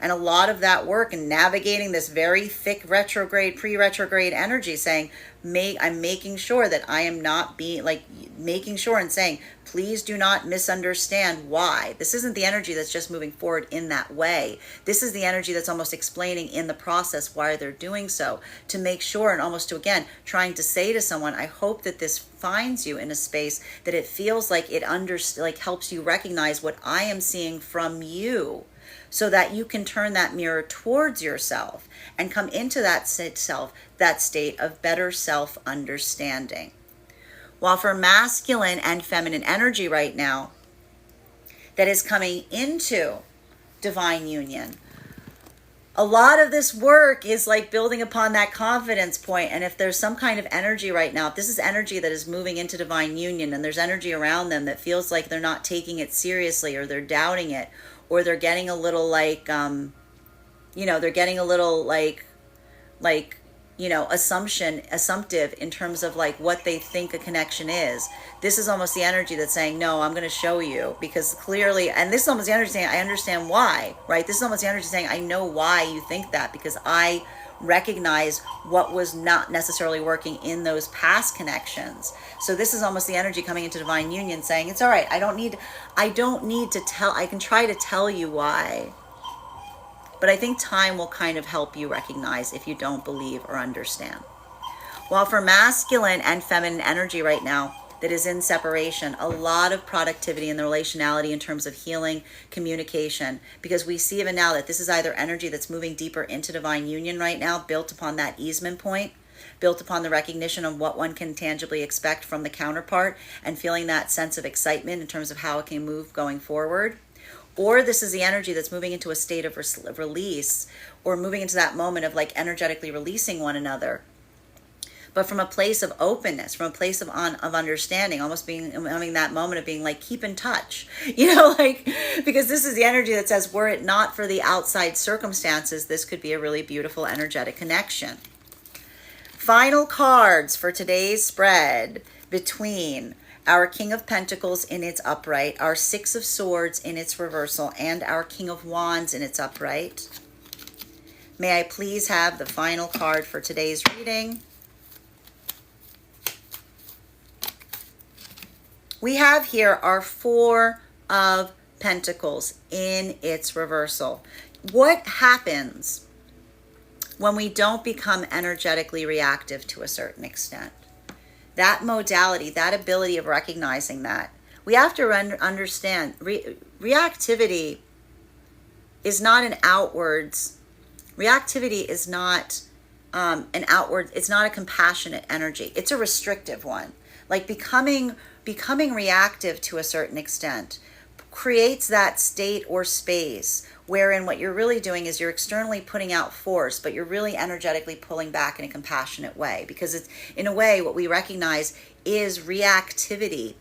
And a lot of that work and navigating this very thick retrograde, pre-retrograde energy saying, I'm making sure that I am not being like making sure and saying, please do not misunderstand why. This isn't the energy that's just moving forward in that way. This is the energy that's almost explaining in the process why they're doing so, to make sure and almost to, again, trying to say to someone, I hope that this finds you in a space that it feels like it helps you recognize what I am seeing from you, so that you can turn that mirror towards yourself and come into that state of better self-understanding. While for masculine and feminine energy right now that is coming into divine union, a lot of this work is like building upon that confidence point. And if there's some kind of energy right now, if this is energy that is moving into divine union and there's energy around them that feels like they're not taking it seriously, or they're doubting it, or they're getting a little they're getting a little assumptive in terms of like what they think a connection is. This is almost the energy that's saying, no, I'm going to show you, because clearly, and this is almost the energy saying, I understand why, right? This is almost the energy saying, I know why you think that, because I recognize what was not necessarily working in those past connections. So this is almost the energy coming into divine union saying, it's all right. I don't need to tell. I can try to tell you why, but I think time will kind of help you recognize if you don't believe or understand. While for masculine and feminine energy right now that is in separation, a lot of productivity in the relationality in terms of healing, communication, because we see even now that this is either energy that's moving deeper into divine union right now, built upon that easement point, built upon the recognition of what one can tangibly expect from the counterpart, and feeling that sense of excitement in terms of how it can move going forward. Or this is the energy that's moving into a state of release, or moving into that moment of like energetically releasing one another, but from a place of openness, from a place of understanding, almost having that moment of being like, keep in touch, because this is the energy that says, were it not for the outside circumstances, this could be a really beautiful energetic connection. Final cards for today's spread between our King of Pentacles in its upright, our Six of Swords in its reversal, and our King of Wands in its upright. May I please have the final card for today's reading? We have here our Four of Pentacles in its reversal. What happens when we don't become energetically reactive to a certain extent? That modality, that ability of recognizing that. We have to understand reactivity is not an outwards. Reactivity is not an outward, it's not a compassionate energy. It's a restrictive one. Like becoming becoming reactive to a certain extent creates that state or space wherein what you're really doing is you're externally putting out force, but you're really energetically pulling back in a compassionate way, because it's, in a way, what we recognize is reactivity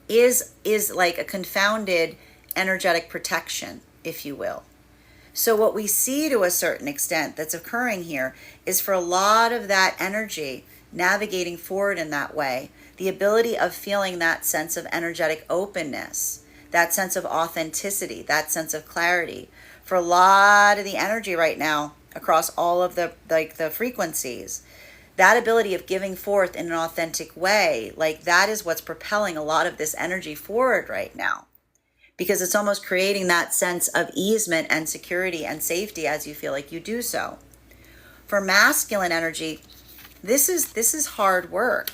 is like a confounded energetic protection, if you will. So what we see to a certain extent that's occurring here is, for a lot of that energy navigating forward in that way, the ability of feeling that sense of energetic openness, that sense of authenticity, that sense of clarity. For a lot of the energy right now across all of the frequencies, that ability of giving forth in an authentic way, like that is what's propelling a lot of this energy forward right now. Because it's almost creating that sense of easement and security and safety as you feel like you do so. For masculine energy, this is hard work,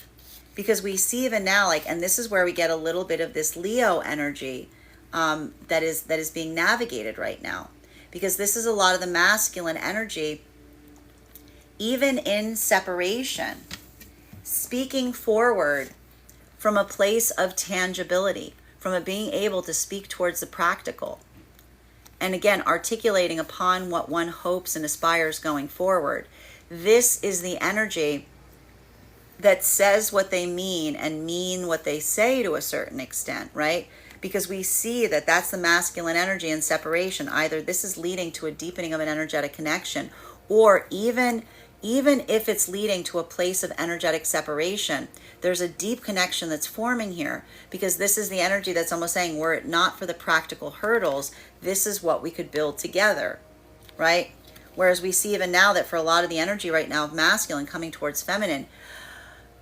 because we see even now, like, and this is where we get a little bit of this Leo energy that is being navigated right now, because this is a lot of the masculine energy, even in separation, speaking forward from a place of tangibility, from a being able to speak towards the practical, and again articulating upon what one hopes and aspires going forward. This is the energy that says what they mean and mean what they say to a certain extent, right? Because we see that that's the masculine energy in separation. Either this is leading to a deepening of an energetic connection, or even if it's leading to a place of energetic separation, there's a deep connection that's forming here, because this is the energy that's almost saying, were it not for the practical hurdles, this is what we could build together, right? Whereas we see even now that for a lot of the energy right now of masculine coming towards feminine,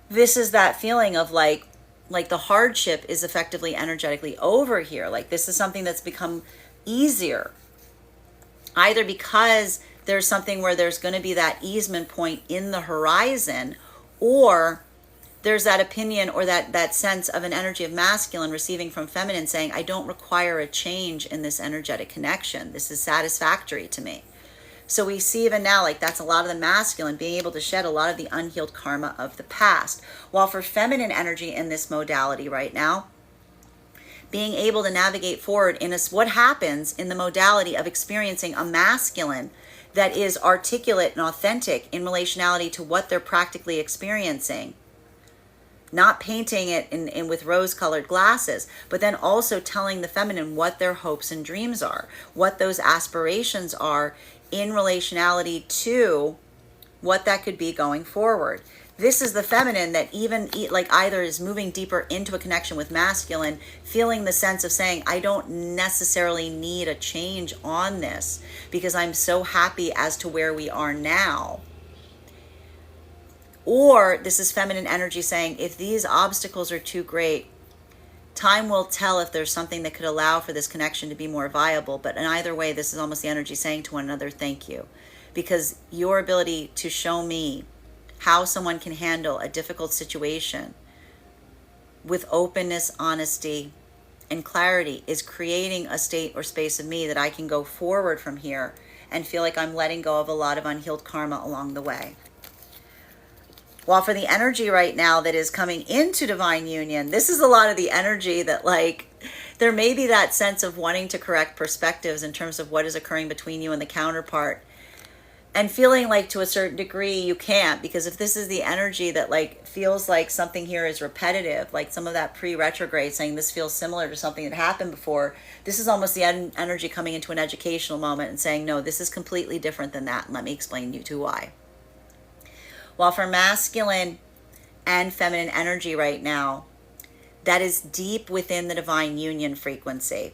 this is that feeling of like the hardship is effectively energetically over here. Like this is something that's become easier, either because there's something where there's going to be that easement point in the horizon, or there's that opinion or that sense of an energy of masculine receiving from feminine saying, I don't require a change in this energetic connection. This is satisfactory to me. So we see even now, like that's a lot of the masculine being able to shed a lot of the unhealed karma of the past. While for feminine energy in this modality right now, being able to navigate forward in what happens in the modality of experiencing a masculine that is articulate and authentic in relationality to what they're practically experiencing. Not painting it in with rose-colored glasses, but then also telling the feminine what their hopes and dreams are, what those aspirations are in relationality to what that could be going forward. This is the feminine that even like either is moving deeper into a connection with masculine, feeling the sense of saying, I don't necessarily need a change on this because I'm so happy as to where we are now. Or this is feminine energy saying, if these obstacles are too great, time will tell if there's something that could allow for this connection to be more viable. But in either way, this is almost the energy saying to one another, thank you. Because your ability to show me how someone can handle a difficult situation with openness, honesty, and clarity is creating a state or space of me that I can go forward from here and feel like I'm letting go of a lot of unhealed karma along the way. While for the energy right now that is coming into divine union, this is a lot of the energy that like there may be that sense of wanting to correct perspectives in terms of what is occurring between you and the counterpart, and feeling like to a certain degree you can't, because if this is the energy that like feels like something here is repetitive, like some of that pre-retrograde saying this feels similar to something that happened before, this is almost the energy coming into an educational moment and saying, no, this is completely different than that, and let me explain you to why. While for masculine and feminine energy right now, that is deep within the divine union frequency.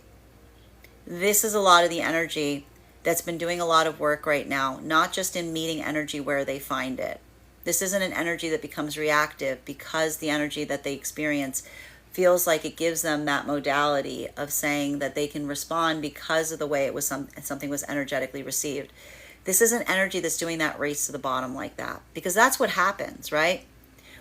This is a lot of the energy that's been doing a lot of work right now, not just in meeting energy where they find it. This isn't an energy that becomes reactive because the energy that they experience feels like it gives them that modality of saying that they can respond because of the way it was something was energetically received. This isn't energy that's doing that race to the bottom like that, because that's what happens, right?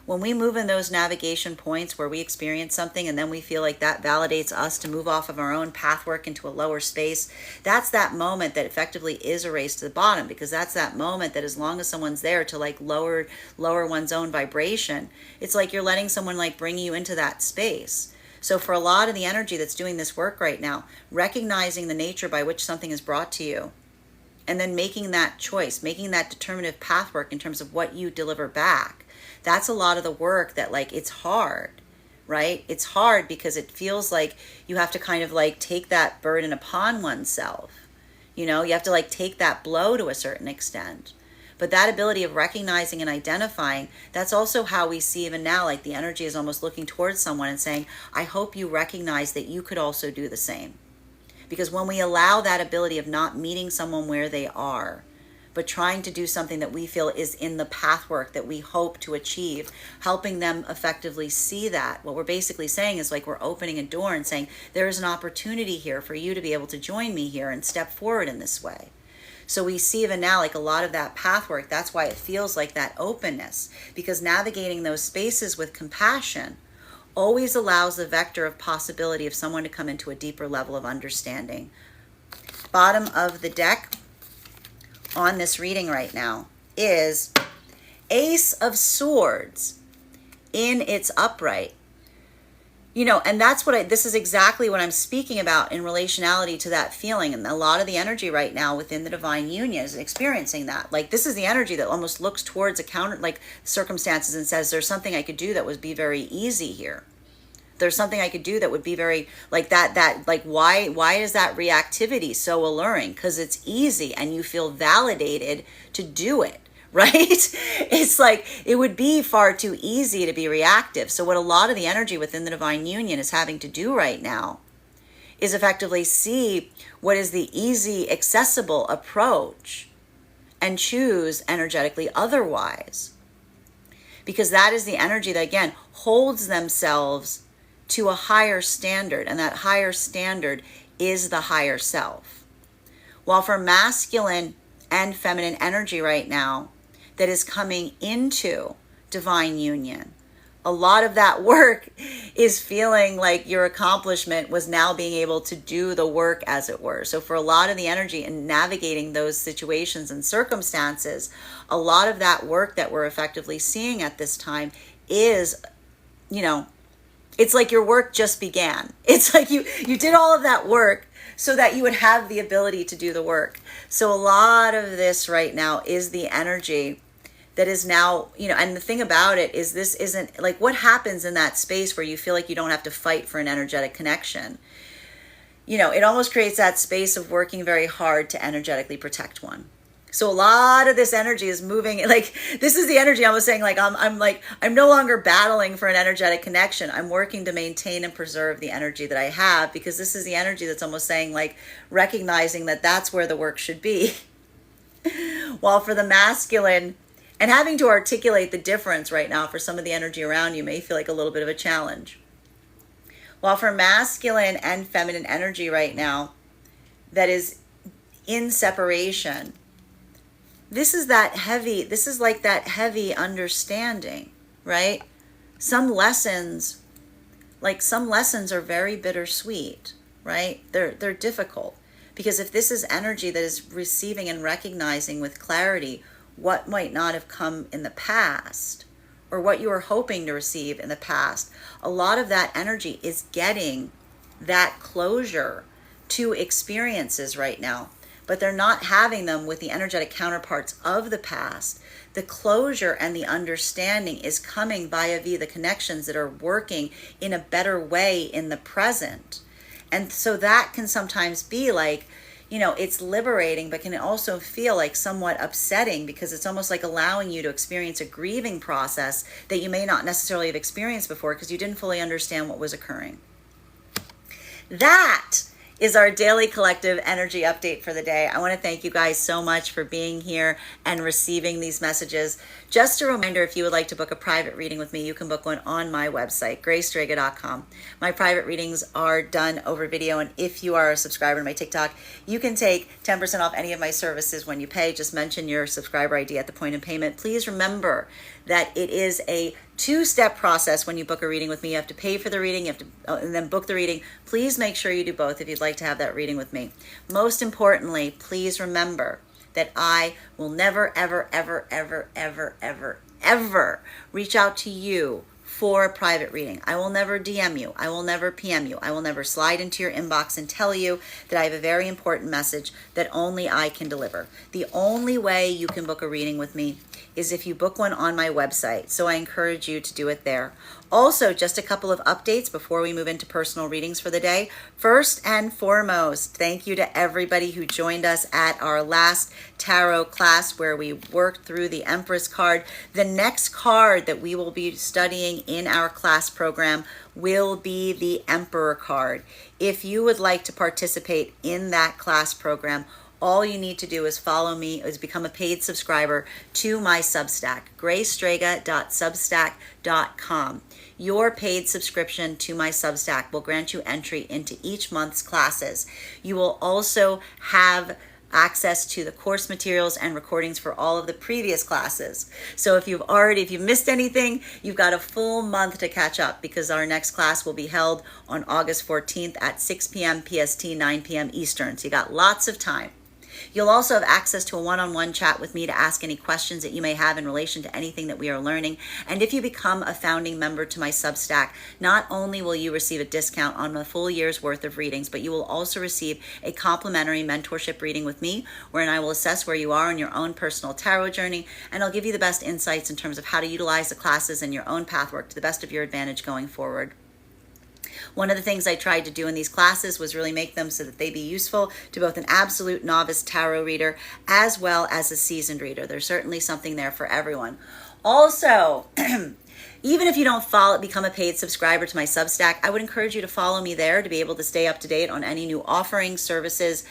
When we move in those navigation points where we experience something and then we feel like that validates us to move off of our own pathwork into a lower space, that's that moment that effectively is a race to the bottom, because that's that moment that as long as someone's there to like lower one's own vibration, it's like you're letting someone like bring you into that space. So for a lot of the energy that's doing this work right now, recognizing the nature by which something is brought to you, and then making that choice, making that determinative pathwork in terms of what you deliver back, that's a lot of the work that like, it's hard, right? It's hard because it feels like you have to kind of like take that burden upon oneself. You know, you have to like take that blow to a certain extent. But that ability of recognizing and identifying, that's also how we see even now, like the energy is almost looking towards someone and saying, I hope you recognize that you could also do the same. Because when we allow that ability of not meeting someone where they are, but trying to do something that we feel is in the pathwork that we hope to achieve, helping them effectively see that, what we're basically saying is like we're opening a door and saying, there is an opportunity here for you to be able to join me here and step forward in this way. So we see even now like a lot of that pathwork, that's why it feels like that openness, because navigating those spaces with compassion always allows the vector of possibility of someone to come into a deeper level of understanding. Bottom of the deck on this reading right now is Ace of Swords in its upright. You know, and that's what this is exactly what I'm speaking about in relationality to that feeling. And a lot of the energy right now within the divine union is experiencing that. Like, this is the energy that almost looks towards a counter, like circumstances, and says, there's something I could do that would be very easy here. There's something I could do that would be very like that like, why is that reactivity so alluring? Because it's easy and you feel validated to do it. Right? It's like it would be far too easy to be reactive. So what a lot of the energy within the divine union is having to do right now is effectively see what is the easy, accessible approach and choose energetically otherwise. Because that is the energy that, again, holds themselves to a higher standard, and that higher standard is the higher self. While for masculine and feminine energy right now, that is coming into divine union, a lot of that work is feeling like your accomplishment was now being able to do the work, as it were. So for a lot of the energy in navigating those situations and circumstances, a lot of that work that we're effectively seeing at this time is, you know, it's like your work just began. It's like you did all of that work so that you would have the ability to do the work. So a lot of this right now is the energy that is now, you know, and the thing about it is this isn't like what happens in that space where you feel like you don't have to fight for an energetic connection. You know, it almost creates that space of working very hard to energetically protect one. So a lot of this energy is moving, like this is the energy I was saying, like I'm no longer battling for an energetic connection. I'm working to maintain and preserve the energy that I have, because this is the energy that's almost saying, like, recognizing that that's where the work should be. While for the masculine, and having to articulate the difference right now for some of the energy around you may feel like a little bit of a challenge. While for masculine and feminine energy right now that is in separation, this is like that heavy understanding, right? Some lessons are very bittersweet, right? They're difficult, because if this is energy that is receiving and recognizing with clarity what might not have come in the past, or what you were hoping to receive in the past, a lot of that energy is getting that closure to experiences right now, but they're not having them with the energetic counterparts of the past. The closure and the understanding is coming via the connections that are working in a better way in the present. And so that can sometimes be like, you know, it's liberating, but can also feel like somewhat upsetting, because it's almost like allowing you to experience a grieving process that you may not necessarily have experienced before because you didn't fully understand what was occurring. That is our daily collective energy update for the day. I want to thank you guys so much for being here and receiving these messages. Just a reminder, if you would like to book a private reading with me, you can book one on my website, graystrega.com. My private readings are done over video, and if you are a subscriber to my TikTok, you can take 10% off any of my services when you pay. Just mention your subscriber ID at the point of payment. Please remember that it is a two-step process when you book a reading with me. You have to pay for the reading, you have to and then book the reading. Please make sure you do both if you'd like to have that reading with me. Most importantly, please remember that I will never, ever, ever, ever, ever, ever, ever reach out to you for a private reading. I will never DM you. I will never PM you. I will never slide into your inbox and tell you that I have a very important message that only I can deliver. The only way you can book a reading with me is if you book one on my website. So I encourage you to do it there. Also, just a couple of updates before we move into personal readings for the day. First and foremost, thank you to everybody who joined us at our last tarot class where we worked through the Empress card. The next card that we will be studying in our class program will be the Emperor card. If you would like to participate in that class program, all you need to do is follow me, is become a paid subscriber to my Substack, graystrega.substack.com. Your paid subscription to my Substack will grant you entry into each month's classes. You will also have access to the course materials and recordings for all of the previous classes. So if you've missed anything, you've got a full month to catch up, because our next class will be held on August 14th at 6 p.m. PST, 9 p.m. Eastern. So you got lots of time. You'll also have access to a one-on-one chat with me to ask any questions that you may have in relation to anything that we are learning. And if you become a founding member to my Substack, not only will you receive a discount on a full year's worth of readings, but you will also receive a complimentary mentorship reading with me, wherein I will assess where you are on your own personal tarot journey, and I'll give you the best insights in terms of how to utilize the classes and your own pathwork to the best of your advantage going forward. One of the things I tried to do in these classes was really make them so that they be useful to both an absolute novice tarot reader as well as a seasoned reader. There's certainly something there for everyone. Also, even if you don't become a paid subscriber to my Substack, I would encourage you to follow me there to be able to stay up to date on any new offerings, services,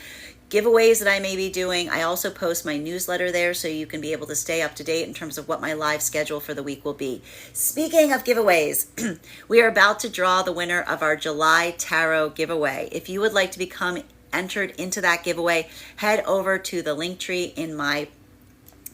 giveaways that I may be doing. I also post my newsletter there, so you can be able to stay up to date in terms of what my live schedule for the week will be. Speaking of giveaways, we are about to draw the winner of our July Tarot giveaway. If you would like to become entered into that giveaway, head over to the link tree in my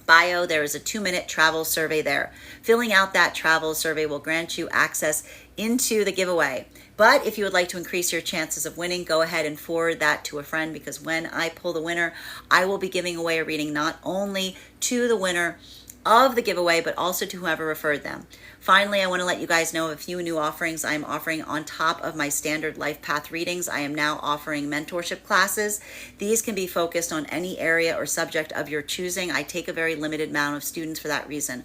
bio. There is a 2-minute travel survey there. Filling out that travel survey will grant you access into the giveaway. But if you would like to increase your chances of winning, go ahead and forward that to a friend, because when I pull the winner, I will be giving away a reading not only to the winner of the giveaway, but also to whoever referred them. Finally, I want to let you guys know of a few new offerings I'm offering on top of my standard life path readings. I am now offering mentorship classes. These can be focused on any area or subject of your choosing. I take a very limited amount of students for that reason.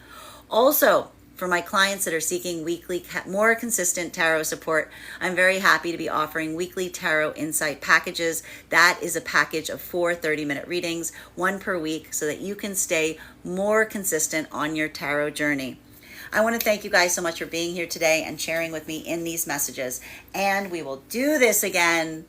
Also, for my clients that are seeking weekly, more consistent tarot support, I'm very happy to be offering weekly tarot insight packages. That is a package of 4 30-minute readings, 1 per week, so that you can stay more consistent on your tarot journey. I want to thank you guys so much for being here today and sharing with me in these messages. And we will do this again